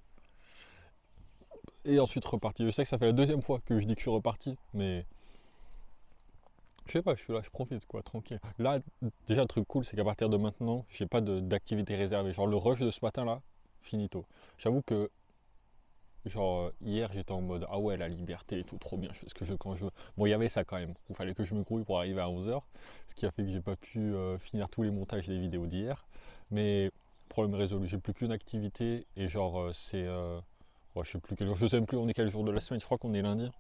Et ensuite reparti. Je sais que ça fait la deuxième fois que je dis que je suis reparti, mais je sais pas, je suis là, je profite quoi, tranquille. Là, déjà le truc cool, c'est qu'à partir de maintenant, j'ai pas d'activité réservée. Genre le rush de ce matin là, finito. J'avoue que Genre, hier, j'étais en mode ah ouais, la liberté et tout, trop bien, je fais ce que je veux quand je veux. Bon, il y avait ça quand même. Il fallait que je me grouille pour arriver à 11h, ce qui a fait que j'ai pas pu finir tous les montages des vidéos d'hier. Mais problème résolu, j'ai plus qu'une activité et genre, ouais, je sais plus quel jour, je sais même plus on est quel jour de la semaine, je crois qu'on est lundi.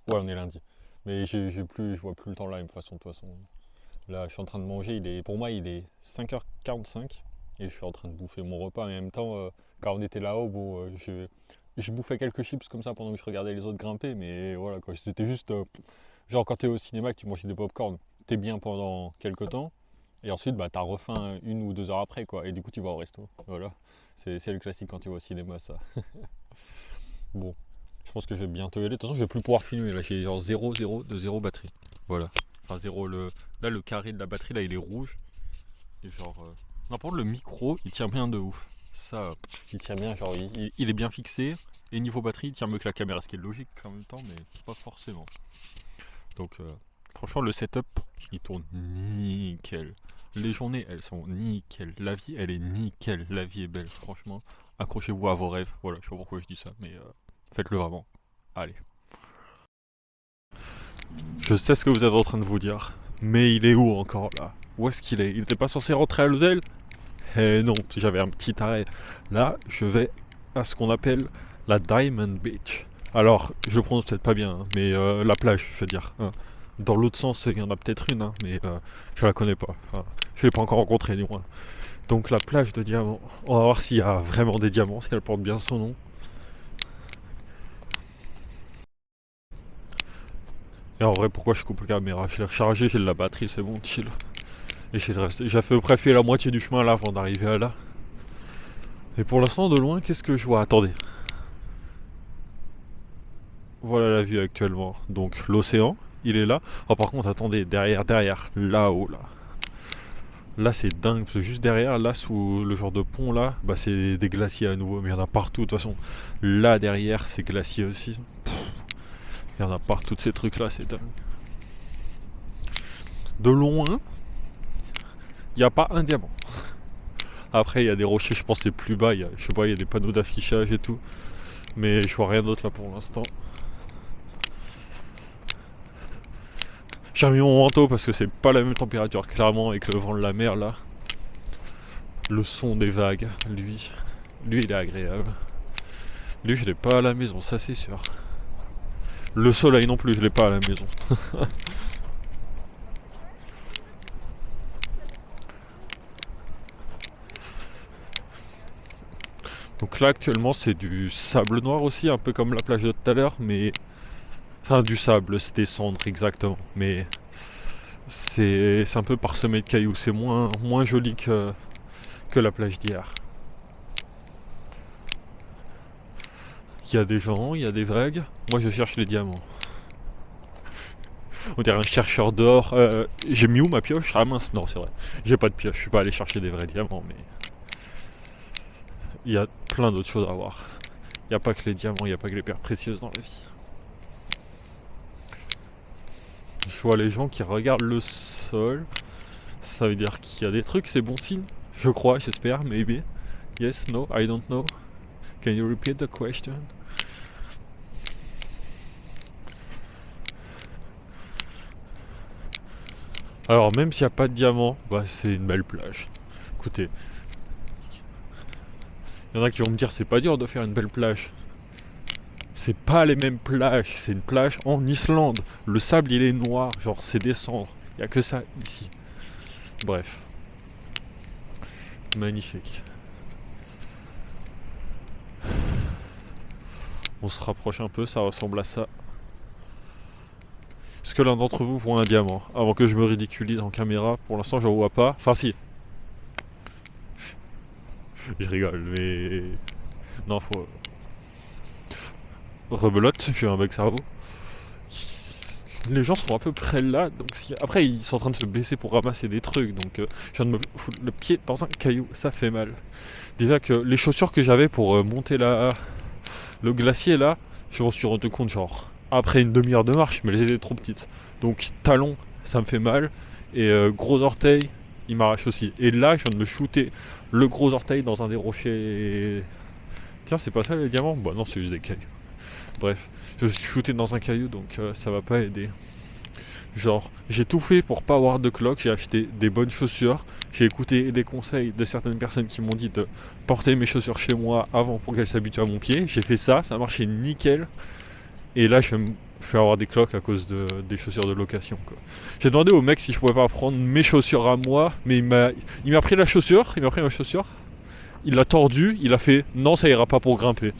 Ouais, on est lundi. Mais je vois plus le temps là, de toute façon. Là, je suis en train de manger, pour moi, il est 5h45 et je suis en train de bouffer mon repas. En même temps, quand on était là-haut, bon, je bouffais quelques chips comme ça pendant que je regardais les autres grimper, mais voilà quoi, c'était juste, genre quand t'es au cinéma, que tu manges des pop-corn, t'es bien pendant quelques temps, et ensuite, bah, t'as refaim 1 ou 2 heures après, quoi, et du coup, tu vas au resto. Voilà, c'est le classique quand tu vas au cinéma, ça. Bon, je pense que je vais bientôt y aller. De toute façon, je vais plus pouvoir filmer, là, j'ai genre 0 batterie. Voilà. Enfin, là, le carré de la batterie, là, il est rouge. Et genre, n'importe le micro, il tient bien de ouf. Ça, il tient bien, genre, il est bien fixé. Et niveau batterie, il tient mieux que la caméra, ce qui est logique en même temps, mais pas forcément. Donc, franchement, le setup, il tourne nickel. Les journées, elles sont nickel. La vie, elle est nickel. La vie est belle, franchement. Accrochez-vous à vos rêves. Voilà, je sais pas pourquoi je dis ça, mais faites-le vraiment. Allez. Je sais ce que vous êtes en train de vous dire. Mais il est où encore là? Où est-ce qu'il est? Il n'était pas censé rentrer à l'hôtel? Eh non, j'avais un petit arrêt. Là, je vais à ce qu'on appelle la Diamond Beach. Alors, je le prononce peut-être pas bien, hein, mais la plage, je veux dire. Hein. Dans l'autre sens, il y en a peut-être une, hein, mais je la connais pas. Enfin, je l'ai pas encore rencontrée, du moins. Donc la plage de diamants. On va voir s'il y a vraiment des diamants, si elle porte bien son nom. Et en vrai, pourquoi je coupe la caméra? Je l'ai rechargé, j'ai de la batterie, c'est bon, chill. Et j'ai le reste. J'ai fait presque la moitié du chemin là avant d'arriver à là. Et pour l'instant, de loin, qu'est-ce que je vois? Attendez. Voilà la vue actuellement. Donc l'océan, il est là. Oh, par contre, attendez, derrière, là-haut, là. Là, c'est dingue, parce que juste derrière, là, sous le genre de pont là, bah c'est des glaciers à nouveau, mais il y en a partout. De toute façon, là derrière, c'est glacier aussi. Il y en a partout, ces trucs là, c'est dingue. De loin, il n'y a pas un diamant. Après, il y a des rochers, je pense, c'est plus bas. Je sais pas, il y a des panneaux d'affichage et tout. Mais je vois rien d'autre là pour l'instant. J'ai remis mon manteau parce que c'est pas la même température, clairement, avec le vent de la mer là. Le son des vagues, lui, il est agréable. Lui, je l'ai pas à la maison, ça c'est sûr. Le soleil non plus, je l'ai pas à la maison. Donc là actuellement c'est du sable noir aussi, un peu comme la plage de tout à l'heure, mais... Enfin du sable, c'est des cendres exactement, mais... C'est un peu parsemé de cailloux, c'est moins joli que la plage d'hier. Il y a des gens, il y a des vagues, moi je cherche les diamants. On dirait un chercheur d'or. J'ai mis où ma pioche? Ah mince, non c'est vrai. J'ai pas de pioche, je suis pas allé chercher des vrais diamants, mais... Il y a plein d'autres choses à voir. Il n'y a pas que les diamants, il n'y a pas que les pierres précieuses dans la vie. Je vois les gens qui regardent le sol. Ça veut dire qu'il y a des trucs, c'est bon signe. Je crois, j'espère, maybe. Yes, no, I don't know. Can you repeat the question? Alors même s'il n'y a pas de diamants, bah c'est une belle plage. Écoutez, il y en a qui vont me dire c'est pas dur de faire une belle plage. C'est pas les mêmes plages, c'est une plage en Islande. Le sable il est noir, genre c'est des cendres. Il n'y a que ça ici. Bref. Magnifique. On se rapproche un peu, ça ressemble à ça. Est-ce que l'un d'entre vous voit un diamant? Avant que je me ridiculise en caméra, pour l'instant je vois pas. Enfin si. Je rigole, mais... Non, faut... Rebelote, j'ai un bug cerveau. Les gens sont à peu près là, donc si... Après ils sont en train de se baisser pour ramasser des trucs, donc je viens de me foutre le pied dans un caillou, ça fait mal. Déjà que les chaussures que j'avais pour monter le glacier là, je m'en suis rendu compte genre après une demi-heure de marche, mais elles étaient trop petites. Donc talon, ça me fait mal, et gros orteil, il m'arrache aussi. Et là, je viens de me shooter le gros orteil dans un des rochers Tiens, c'est pas ça les diamants? Bah non, c'est juste des cailloux. Bref, je suis shooté dans un caillou donc ça va pas aider. Genre, j'ai tout fait pour pas avoir de cloque, j'ai acheté des bonnes chaussures, j'ai écouté les conseils de certaines personnes qui m'ont dit de porter mes chaussures chez moi avant pour qu'elles s'habituent à mon pied. J'ai fait ça, ça a marché nickel. Et là, je vais avoir des cloques à cause des chaussures de location, quoi. J'ai demandé au mec si je pouvais pas prendre mes chaussures à moi, mais il m'a pris la chaussure, il m'a pris ma chaussure, il l'a tordue, il a fait non, ça ira pas pour grimper.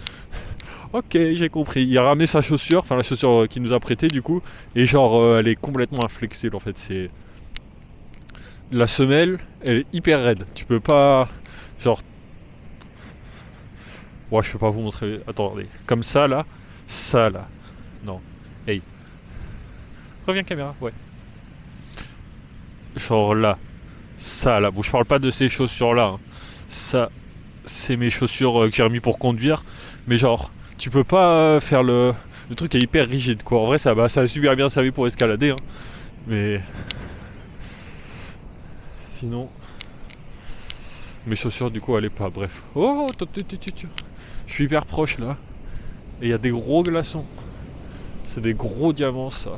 Ok, j'ai compris. Il a ramené sa chaussure, enfin la chaussure qu'il nous a prêtée du coup, et genre elle est complètement inflexible en fait. C'est la semelle, elle est hyper raide. Tu peux pas, genre, ouais, je peux pas vous montrer. Attendez, comme ça là, non. Hey, reviens caméra, ouais. Genre là, ça là. Bon, je parle pas de ces chaussures là. Hein. Ça, c'est mes chaussures que j'ai remis pour conduire, mais genre. Tu peux pas faire le truc est hyper rigide quoi. En vrai ça a super bien servi pour escalader hein. Mais sinon mes chaussures du coup allaient pas. Bref. Oh, je suis hyper proche là. Et il y a des gros glaçons. C'est des gros diamants ça.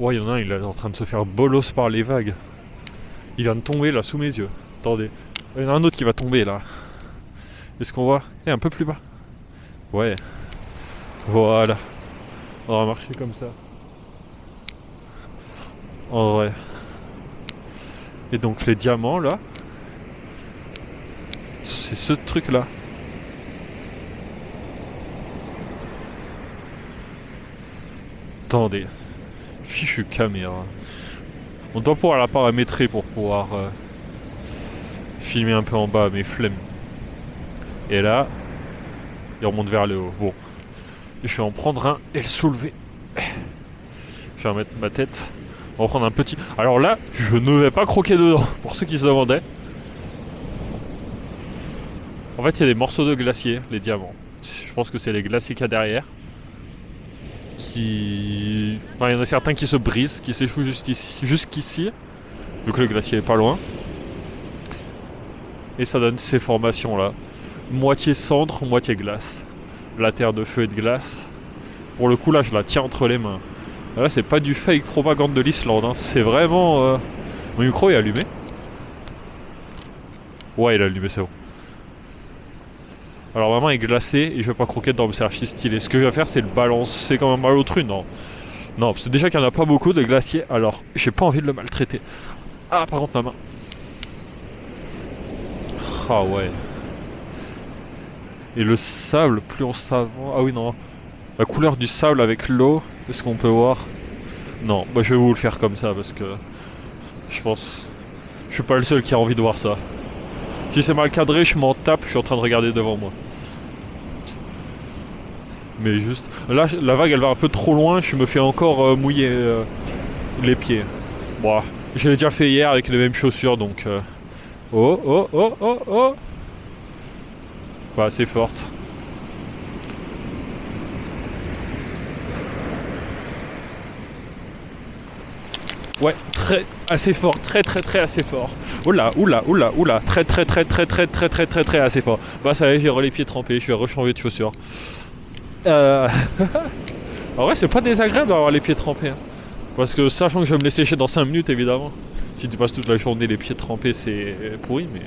Ouais, il y en a un, il est en train de se faire bolos par les vagues. Il vient de tomber là sous mes yeux. Attendez. Il y en a un autre qui va tomber là. Est-ce qu'on voit? Un peu plus bas. Ouais. Voilà. On va marcher comme ça. En vrai. Et donc les diamants là, c'est ce truc là. Attendez. Fichu caméra. On doit pouvoir la paramétrer pour pouvoir filmer un peu en bas, mais flemme. Et là, il remonte vers le haut. Bon, je vais en prendre un et le soulever. Je vais remettre ma tête. On va prendre un petit. Alors là, je ne vais pas croquer dedans, pour ceux qui se demandaient. En fait, il y a des morceaux de glacier, les diamants. Je pense que c'est les glaciers qu'il y a derrière. Enfin, il y en a certains qui se brisent, qui s'échouent jusqu'ici. Donc le glacier est pas loin. Et ça donne ces formations là. Moitié cendre, moitié glace. La terre de feu et de glace. Pour le coup là je la tiens entre les mains. Là c'est pas du fake propagande de l'Islande hein. C'est vraiment... Mon micro est allumé. Ouais il est allumé, c'est bon. Alors ma main est glacée et je vais pas croquer dedans mais c'est archi stylé. Ce que je vais faire c'est le balancer quand même à l'autre une. Non. Non parce que déjà qu'il n'y en a pas beaucoup de glaciers. Alors j'ai pas envie de le maltraiter. Ah par contre ma main. Ah ouais. Et le sable, plus on s'avance... Ah oui, non. La couleur du sable avec l'eau, est-ce qu'on peut voir? Non, bah je vais vous le faire comme ça parce que... Je pense... Je suis pas le seul qui a envie de voir ça. Si c'est mal cadré, je m'en tape, je suis en train de regarder devant moi. Mais juste... Là, la vague, elle va un peu trop loin, je me fais encore mouiller les pieds. Bon, je l'ai déjà fait hier avec les mêmes chaussures, donc... Oh, oh, oh, oh, oh! Pas assez forte. Ouais, assez fort, très assez fort. Oula, très assez fort. Bah ça y est, j'ai les pieds trempés, je vais rechanger de chaussures. En vrai, c'est pas désagréable d'avoir les pieds trempés. Hein. Parce que sachant que je vais me les sécher dans 5 minutes, évidemment. Si tu passes toute la journée les pieds trempés, c'est pourri, mais...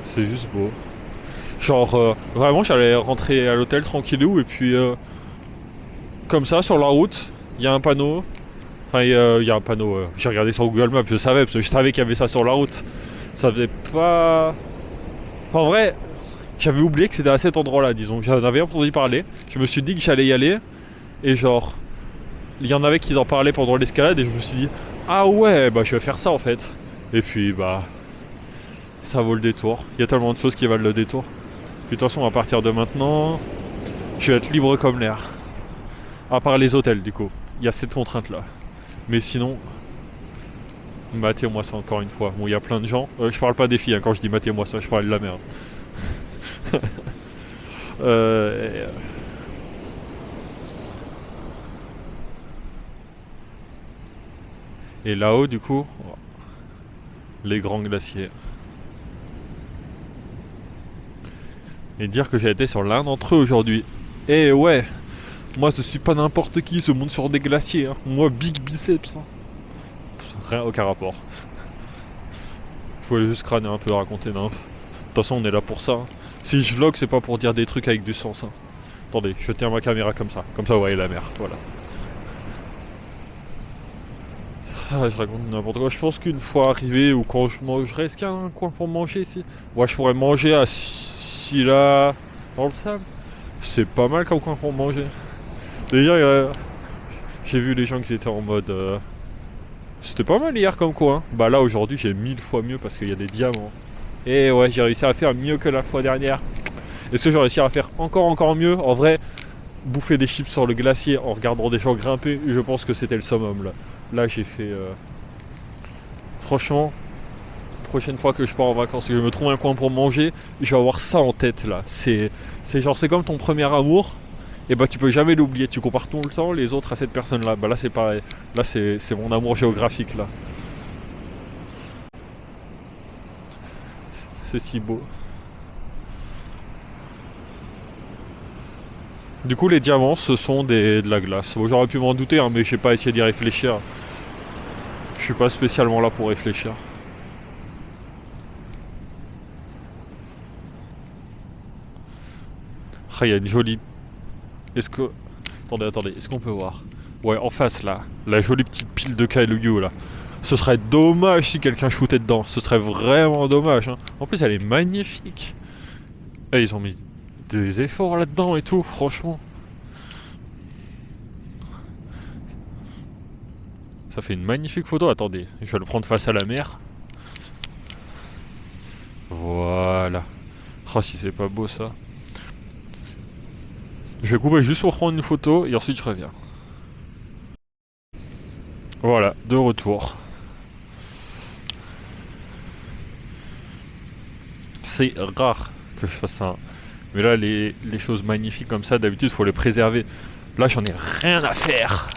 C'est juste beau. Genre, vraiment, j'allais rentrer à l'hôtel tranquillou et puis... comme ça, sur la route, il y a un panneau. Enfin, il y a un panneau. J'ai regardé sur Google Maps, je savais, parce que je savais qu'il y avait ça sur la route. Ça faisait pas... Enfin, en vrai, j'avais oublié que c'était à cet endroit-là, disons. J'en avais entendu parler. Je me suis dit que j'allais y aller. Et genre, il y en avait qui en parlaient pendant l'escalade et je me suis dit, ah ouais, bah je vais faire ça en fait. Et puis, bah... Ça vaut le détour. Il y a tellement de choses qui valent le détour. Puis de toute façon, à partir de maintenant, je vais être libre comme l'air. À part les hôtels, du coup. Il y a cette contrainte-là. Mais sinon, matez-moi ça encore une fois. Bon, il y a plein de gens. Je parle pas des filles, hein, quand je dis matez-moi ça, je parle de la merde. Et là-haut, du coup, les grands glaciers. Et dire que j'ai été sur l'un d'entre eux aujourd'hui. Et ouais, moi je suis pas n'importe qui, se monte sur des glaciers. Hein. Moi, big biceps. Hein. Rien, aucun rapport. Je voulais juste crâner un peu, raconter n'importe. De toute façon, on est là pour ça. Hein. Si je vlog, c'est pas pour dire des trucs avec du sens. Hein. Attendez, je tiens ma caméra comme ça. Comme ça, vous voyez la mer. Voilà. Ah, je raconte n'importe quoi. Je pense qu'une fois arrivé ou quand je mangerai, est-ce qu'il y a un coin pour manger ici? Ouais, je pourrais manger à Silla dans le sable. C'est pas mal comme coin pour manger. D'ailleurs, j'ai vu les gens qui étaient en mode. C'était pas mal hier comme coin. Bah là aujourd'hui j'ai 1000 fois mieux parce qu'il y a des diamants. Et ouais, j'ai réussi à faire mieux que la fois dernière. Est-ce que j'ai réussi à faire encore mieux? En vrai, bouffer des chips sur le glacier en regardant des gens grimper, je pense que c'était le summum là. Là j'ai fait... Franchement, prochaine fois que je pars en vacances et que je me trouve un coin pour manger, je vais avoir ça en tête là. C'est genre, c'est comme ton premier amour. Et bah tu peux jamais l'oublier, tu compares tout le temps les autres à cette personne là. Bah là c'est pareil, là c'est mon amour géographique là. C'est si beau. Du coup les diamants ce sont de la glace. Bon, j'aurais pu m'en douter hein, mais j'ai pas essayé d'y réfléchir. Je suis pas spécialement là pour réfléchir. Ah, il y a une jolie... Est-ce que... Attendez, est-ce qu'on peut voir? Ouais, en face là, la jolie petite pile de cailloux là. Ce serait dommage si quelqu'un shootait dedans. Ce serait vraiment dommage. Hein. En plus, elle est magnifique. Et ils ont mis des efforts là-dedans et tout, franchement. Ça fait une magnifique photo. Attendez, je vais le prendre face à la mer. Voilà. Oh, si c'est pas beau ça. Je vais couper juste pour prendre une photo et ensuite je reviens. Voilà, de retour. C'est rare que je fasse ça. Mais là, les choses magnifiques comme ça, d'habitude, il faut les préserver. Là, j'en ai rien à faire.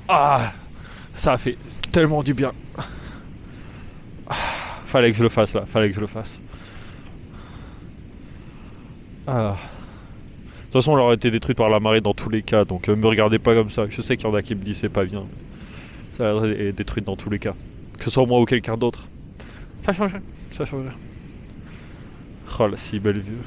Ah, ça a fait tellement du bien. Ah, fallait que je le fasse là, fallait que je le fasse. Ah. De toute façon, elle aurait été détruite par la marée dans tous les cas, donc me regardez pas comme ça. Je sais qu'il y en a qui me disent c'est pas bien. Ça aurait été détruite dans tous les cas. Que ce soit moi ou quelqu'un d'autre. Ça changerait, ça changerait. Oh la si belle vue.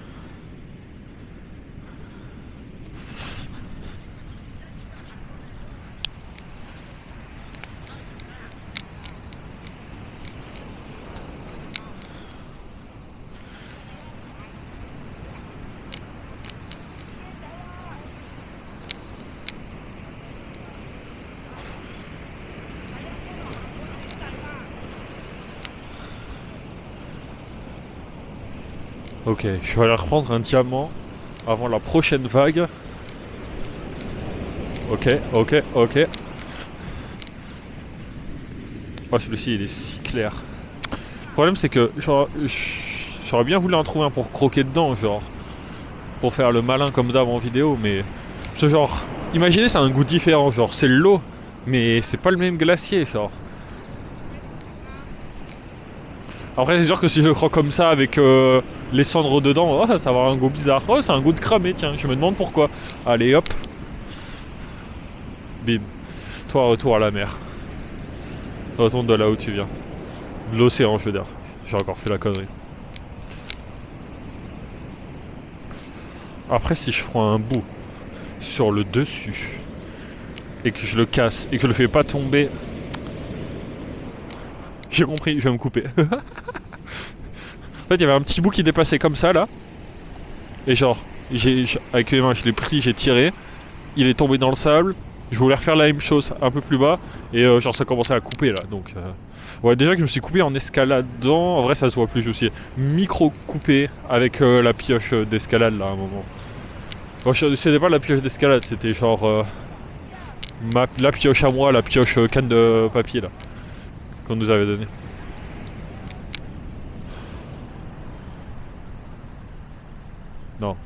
Ok, je vais aller reprendre un diamant avant la prochaine vague. Ok. Oh, celui-ci il est si clair. Le problème c'est que j'aurais bien voulu en trouver un pour croquer dedans, genre. Pour faire le malin comme d'hab en vidéo, mais... Ce genre... Imaginez c'est un goût différent, genre c'est l'eau, mais c'est pas le même glacier, genre. Après c'est sûr que si je le croque comme ça avec les cendres dedans, oh, ça va avoir un goût bizarre. Oh, c'est un goût de cramé, tiens, je me demande pourquoi. Allez hop. Bim. Toi retour à la mer. Retourne de là où tu viens. De l'océan je veux dire. J'ai encore fait la connerie. Après si je prends un bout sur le dessus et que je le casse et que je le fais pas tomber... J'ai compris, je vais me couper. En fait, il y avait un petit bout qui dépassait comme ça, là. Et genre, avec mes mains, je l'ai pris, j'ai tiré. Il est tombé dans le sable. Je voulais refaire la même chose un peu plus bas. Et genre, ça commençait à couper, là. Donc, ouais, déjà que je me suis coupé en escaladant. En vrai, ça se voit plus, je me suis micro-coupé avec la pioche d'escalade, là, à un moment. Bon, c'était pas la pioche d'escalade, c'était genre... la pioche à moi, la pioche canne de papier, là. Qu'on nous avait donné. Non.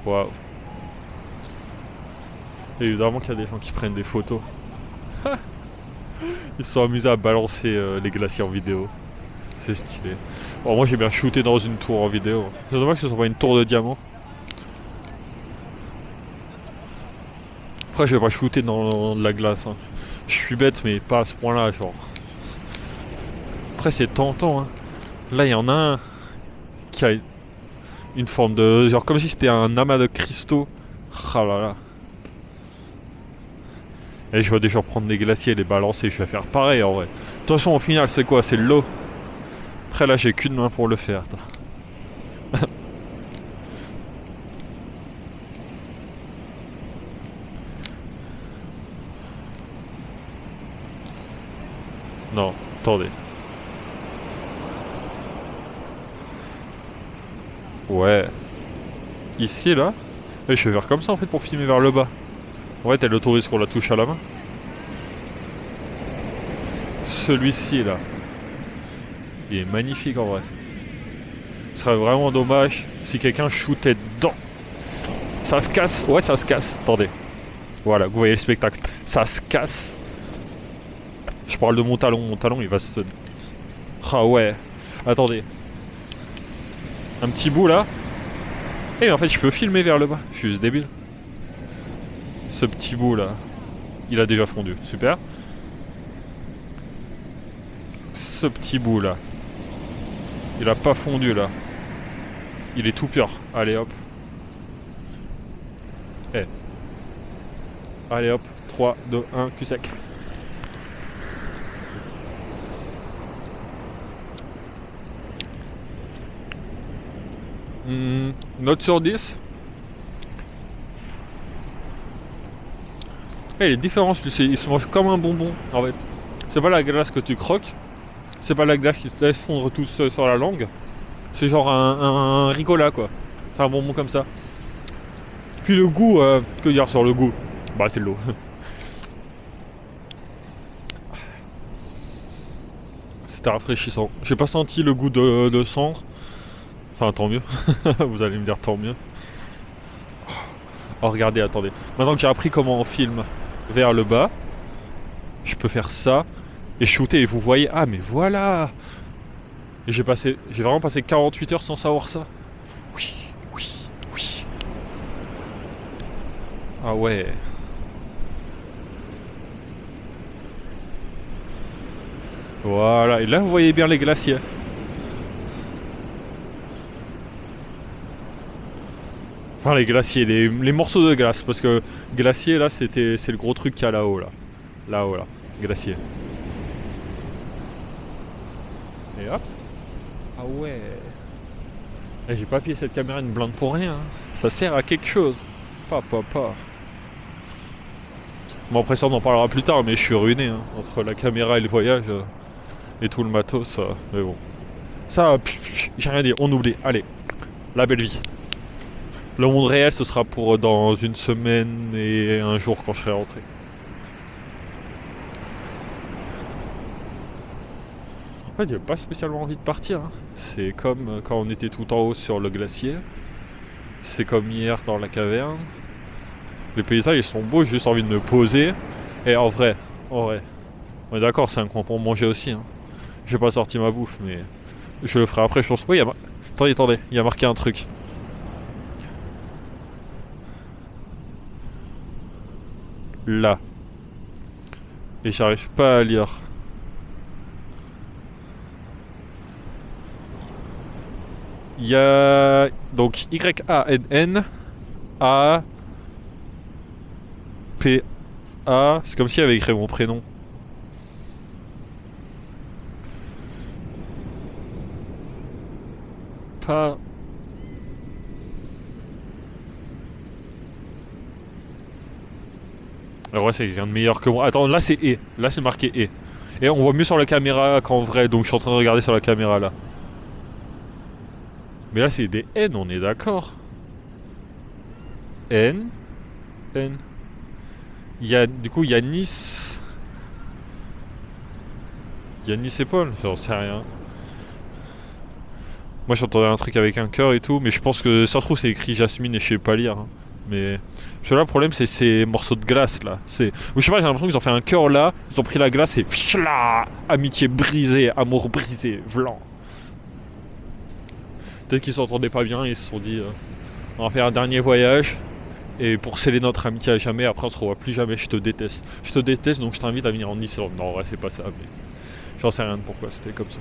Waouh. Évidemment qu'il y a des gens qui prennent des photos. Ils se sont amusés à balancer les glaciers en vidéo. C'est stylé. Bon, moi j'ai bien shooté dans une tour en vidéo. C'est dommage que ce soit pas une tour de diamant. Après je vais pas shooter dans de la glace. Hein. Je suis bête mais pas à ce point là genre. Après c'est tentant hein. Là il y en a un qui a une forme de... genre comme si c'était un amas de cristaux. Ah là là. Et je vais déjà prendre des glaciers et les balancer, je vais faire pareil en vrai. De toute façon au final c'est quoi? C'est de l'eau. Après là j'ai qu'une main pour le faire. Non, attendez. Ouais. Ici là. Et je vais faire comme ça en fait pour filmer vers le bas. Ouais, t'as l'autorise qu'on la touche à la main. Celui-ci là. Il est magnifique en vrai. Ce serait vraiment dommage si quelqu'un shootait dedans. Ça se casse. Ouais, ça se casse. Attendez. Voilà, vous voyez le spectacle. Ça se casse. Je parle de mon talon. Mon talon, il va se... Ah ouais. Attendez. Un petit bout là. Et en fait, je peux filmer vers le bas. Je suis juste débile. Ce petit bout là, il a déjà fondu. Super. Ce petit bout là, il a pas fondu là. Il est tout pur. Allez hop. Eh. Allez hop. 3, 2, 1, cul sec. Note sur 10. Et les différences, il se mange comme un bonbon en fait. C'est pas la glace que tu croques. C'est pas la glace qui te laisse fondre tout seul sur la langue. C'est genre un ricola quoi. C'est un bonbon comme ça. Puis le goût, que dire sur le goût? Bah c'est de l'eau. C'était rafraîchissant. J'ai pas senti le goût de cendre. Enfin tant mieux. Vous allez me dire tant mieux. Oh regardez, attendez. Maintenant que j'ai appris comment on filme vers le bas, je peux faire ça et shooter et vous voyez. Ah mais voilà. Et j'ai vraiment passé 48 heures sans savoir ça. Oui, oui, oui. Ah ouais. Voilà, et là vous voyez bien les glaciers. Enfin les glaciers, les morceaux de glace, parce que glacier là c'est le gros truc qu'il y a là-haut là. Là-haut là, glacier. Et hop. Ah ouais. Et j'ai pas pillé cette caméra une blinde pour rien. Hein. Ça sert à quelque chose. Pas. Bon après ça on en parlera plus tard, mais je suis ruiné hein, entre la caméra et le voyage et tout le matos. Mais bon. Ça, j'ai rien dit, on oublie. Allez, la belle vie. Le monde réel ce sera pour dans une semaine et un jour quand je serai rentré. En fait, j'ai pas spécialement envie de partir. Hein. C'est comme quand on était tout en haut sur le glacier. C'est comme hier dans la caverne. Les paysages ils sont beaux, j'ai juste envie de me poser. Et en vrai, on est d'accord, c'est un coin pour manger aussi. Hein. J'ai pas sorti ma bouffe, mais je le ferai après, je pense. Oui, attendez, il y a marqué un truc. Là. Et j'arrive pas à lire. Il y a donc YANN-A-P-A. C'est comme s'il avait écrit mon prénom. Pas. Alors ouais, c'est quelqu'un de meilleur que moi. Attends, là c'est E. Là c'est marqué E. Et on voit mieux sur la caméra qu'en vrai, donc je suis en train de regarder sur la caméra là. Mais là c'est des N, on est d'accord. N. Il y a, du coup, Yanis. Yanis et Paul, j'en sais rien. Moi j'entendais un truc avec un cœur et tout, mais je pense que ça se trouve c'est écrit Jasmine et je sais pas lire. Hein. Mais parce que là le problème c'est ces morceaux de glace là. Ou je sais pas, j'ai l'impression qu'ils ont fait un cœur là, ils ont pris la glace et fchla, amitié brisée, amour brisé, vlan. Peut-être qu'ils s'entendaient pas bien et ils se sont dit on va faire un dernier voyage et pour sceller notre amitié à jamais, après on se revoit plus jamais, je te déteste. Je te déteste donc je t'invite à venir en Islande. Non, ouais, c'est pas ça, mais j'en sais rien de pourquoi c'était comme ça.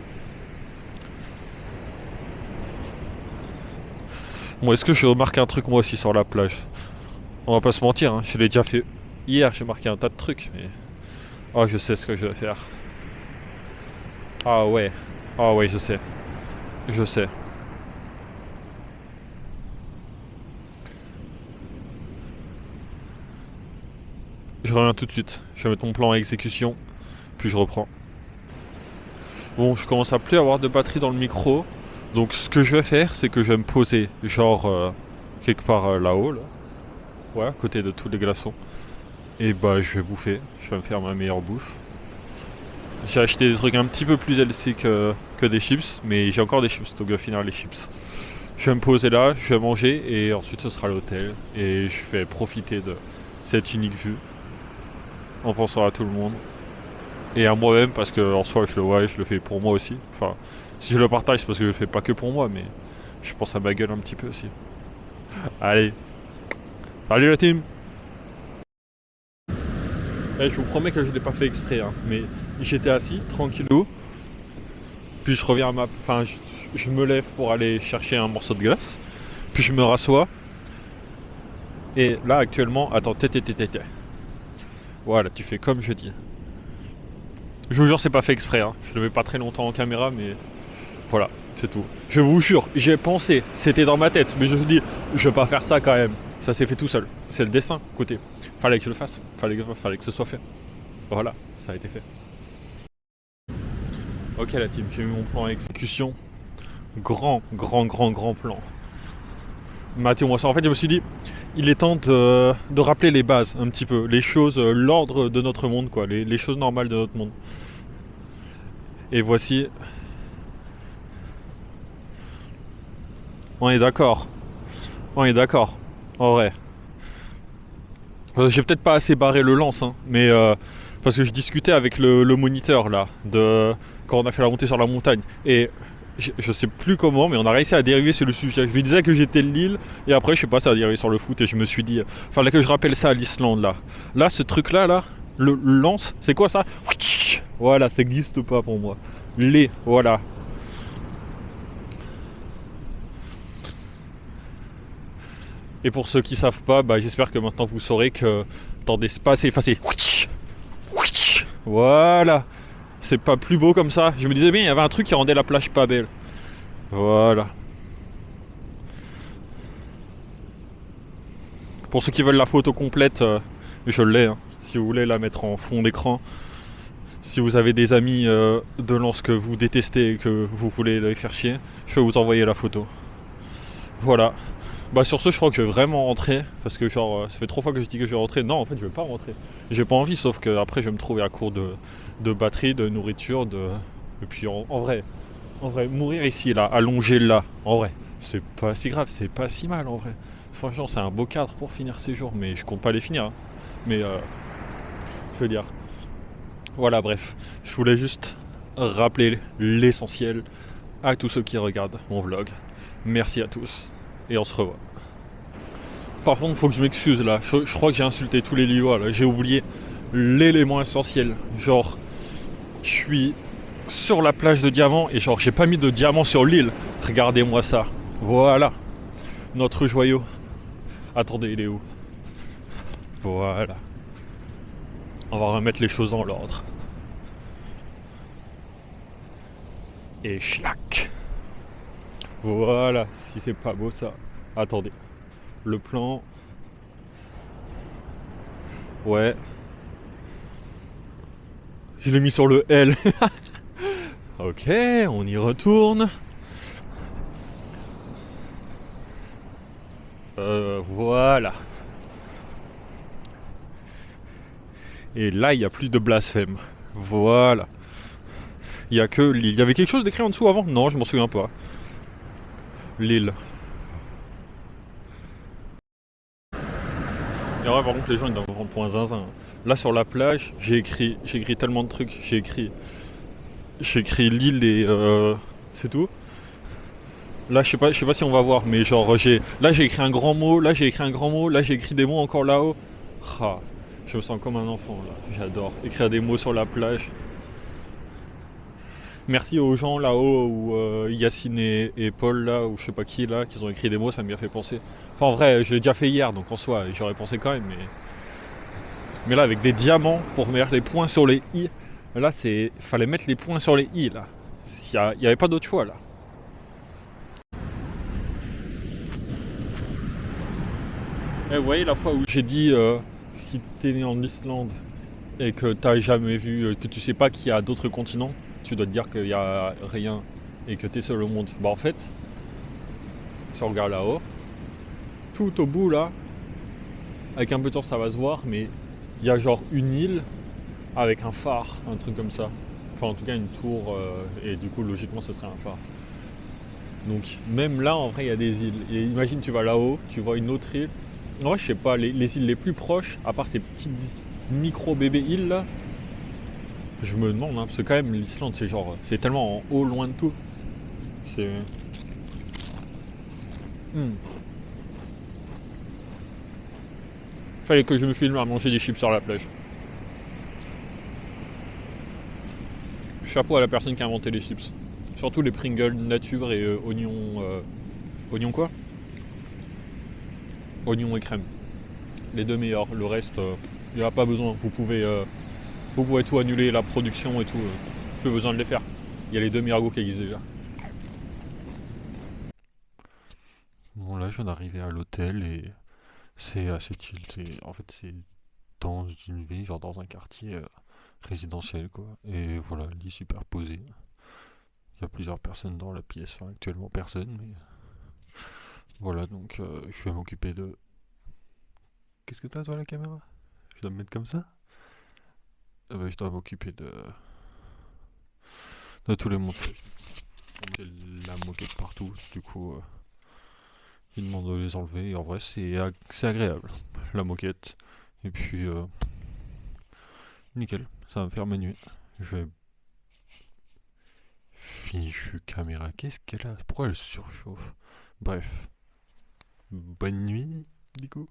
Bon, est-ce que je remarque un truc moi aussi sur la plage? On va pas se mentir, hein, je l'ai déjà fait hier, j'ai marqué un tas de trucs, mais... Oh, je sais ce que je vais faire. Ah ouais, je sais. Je sais. Je reviens tout de suite, je vais mettre mon plan à exécution, puis je reprends. Bon, je commence à plus avoir de batterie dans le micro. Donc ce que je vais faire, c'est que je vais me poser, genre quelque part là-haut, là. Ouais, à côté de tous les glaçons. Et bah je vais bouffer, je vais me faire ma meilleure bouffe. J'ai acheté des trucs un petit peu plus healthy que des chips, mais j'ai encore des chips, donc je vais finir les chips. Je vais me poser là, je vais manger, et ensuite ce sera l'hôtel. Et je vais profiter de cette unique vue, en pensant à tout le monde. Et à moi-même, parce que en soi je le fais pour moi aussi. Enfin, si je le partage, c'est parce que je le fais pas que pour moi, mais je pense à ma gueule un petit peu aussi. Allez, salut la team. Je vous promets que je l'ai pas fait exprès, hein, mais j'étais assis, tranquillou. Puis je reviens à ma... Enfin, je me lève pour aller chercher un morceau de glace. Puis je me rassois. Et là, actuellement... Attends, voilà, tu fais comme je dis. Je vous jure, c'est pas fait exprès, hein. Je le mets pas très longtemps en caméra, mais... Voilà, c'est tout. Je vous jure, j'ai pensé, c'était dans ma tête, mais je me dis, je vais pas faire ça quand même. Ça s'est fait tout seul. C'est le destin, côté. Fallait que je le fasse. Fallait que ce soit fait. Voilà, ça a été fait. Ok la team, j'ai mis mon plan à exécution. Grand plan. Matez-moi ça. En fait, je me suis dit, il est temps de rappeler les bases un petit peu. Les choses, l'ordre de notre monde, quoi. Les choses normales de notre monde. Et voici... On est d'accord. En vrai. J'ai peut-être pas assez barré le lance, hein, mais parce que je discutais avec le moniteur là, quand on a fait la montée sur la montagne. Et je sais plus comment, mais on a réussi à dériver sur le sujet. Je lui disais que j'étais de Lille, et après je sais pas, ça a dérivé sur le foot, et je me suis dit, fallait que je rappelle ça à l'Islande là. Là, ce truc là, le lance, c'est quoi ça? Voilà, ça n'existe pas pour moi. Voilà. Et pour ceux qui savent pas, bah, j'espère que maintenant vous saurez que... Attendez, c'est pas assez effacé. Voilà. C'est pas plus beau comme ça. Je me disais bien, il y avait un truc qui rendait la plage pas belle. Voilà. Pour ceux qui veulent la photo complète, je l'ai. Hein, si vous voulez la mettre en fond d'écran. Si vous avez des amis de Lens que vous détestez et que vous voulez les faire chier, je peux vous envoyer la photo. Voilà. Bah sur ce, je crois que je vais vraiment rentrer, parce que genre ça fait 3 fois que je dis que je vais rentrer. Non, en fait je vais pas rentrer. J'ai pas envie, sauf que après je vais me trouver à court de batterie, de nourriture, et puis en vrai, mourir ici là, allongé là, en vrai, c'est pas si grave, c'est pas si mal en vrai. Franchement, c'est un beau cadre pour finir ces jours, mais je compte pas les finir. Hein. Mais je veux dire, voilà, bref, je voulais juste rappeler l'essentiel à tous ceux qui regardent mon vlog. Merci à tous. Et on se revoit. Par contre, faut que je m'excuse là. Je crois que j'ai insulté tous les Lillois là. J'ai oublié l'élément essentiel. Genre, je suis sur la plage de diamants et genre, j'ai pas mis de diamant sur l'île. Regardez-moi ça. Voilà. Notre joyau. Attendez, il est où? Voilà. On va remettre les choses dans l'ordre. Et schlac. Voilà, si c'est pas beau ça. Attendez. Le plan. Ouais. Je l'ai mis sur le L. Ok, on y retourne. Voilà. Et là, il n'y a plus de blasphème. Voilà. Il y avait quelque chose d'écrit en dessous avant? Non, je m'en souviens pas. Lille. Et ouais, par contre, les gens ils doivent prendre pour un zinzin. Là, sur la plage, j'ai écrit tellement de trucs. J'ai écrit Lille et c'est tout. Là, je sais pas si on va voir, mais genre, là, j'ai écrit un grand mot, là, j'ai écrit un grand mot, là, j'ai écrit des mots encore là-haut. Ah, je me sens comme un enfant, là. J'adore écrire des mots sur la plage. Merci aux gens là-haut, ou Yacine et Paul, là, ou je sais pas qui, là, qui ont écrit des mots, ça m'y a fait penser. Enfin, en vrai, je l'ai déjà fait hier, donc en soi, j'aurais pensé quand même, mais là, avec des diamants pour mettre les points sur les i, là, fallait mettre les points sur les i, là. Il n'y avait pas d'autre choix, là. Et vous voyez la fois où j'ai dit si t'es né en Islande et que t'as jamais vu, que tu sais pas qu'il y a d'autres continents, tu dois te dire qu'il n'y a rien et que t'es seul au monde. Bah en fait, si on regarde là-haut, tout au bout là, avec un peu de temps ça va se voir, mais il y a genre une île avec un phare, un truc comme ça. Enfin en tout cas une tour, et du coup logiquement ce serait un phare. Donc même là en vrai il y a des îles. Et imagine tu vas là-haut, tu vois une autre île. En vrai je sais pas, les îles les plus proches, à part ces petites micro bébés îles là, je me demande, hein, parce que quand même l'Islande c'est genre, c'est tellement en haut, loin de tout. C'est... Fallait que je me filme à manger des chips sur la plage. Chapeau à la personne qui a inventé les chips. Surtout les Pringles nature et oignons... oignons quoi? Oignons et crème. Les deux meilleurs, le reste, il n'y a pas besoin. Vous pouvez tout annuler, la production et tout. Plus besoin de les faire. Il y a les deux meilleurs goûts qui existent déjà. Bon là je viens d'arriver à l'hôtel et c'est assez chill. En fait c'est dans une ville, genre dans un quartier résidentiel quoi. Et voilà, lit super posé. Il y a plusieurs personnes dans la pièce, enfin actuellement personne, mais voilà donc je vais m'occuper de... Qu'est-ce que t'as toi la caméra? Je dois me mettre comme ça? Je dois m'occuper de tous les montages. J'ai la moquette partout, du coup il demande de les enlever et en vrai c'est agréable la moquette. Et puis nickel, ça va me faire ma nuit. Je vais... Fichu caméra, qu'est-ce qu'elle a? Pourquoi elle surchauffe? Bref. Bonne nuit, du coup.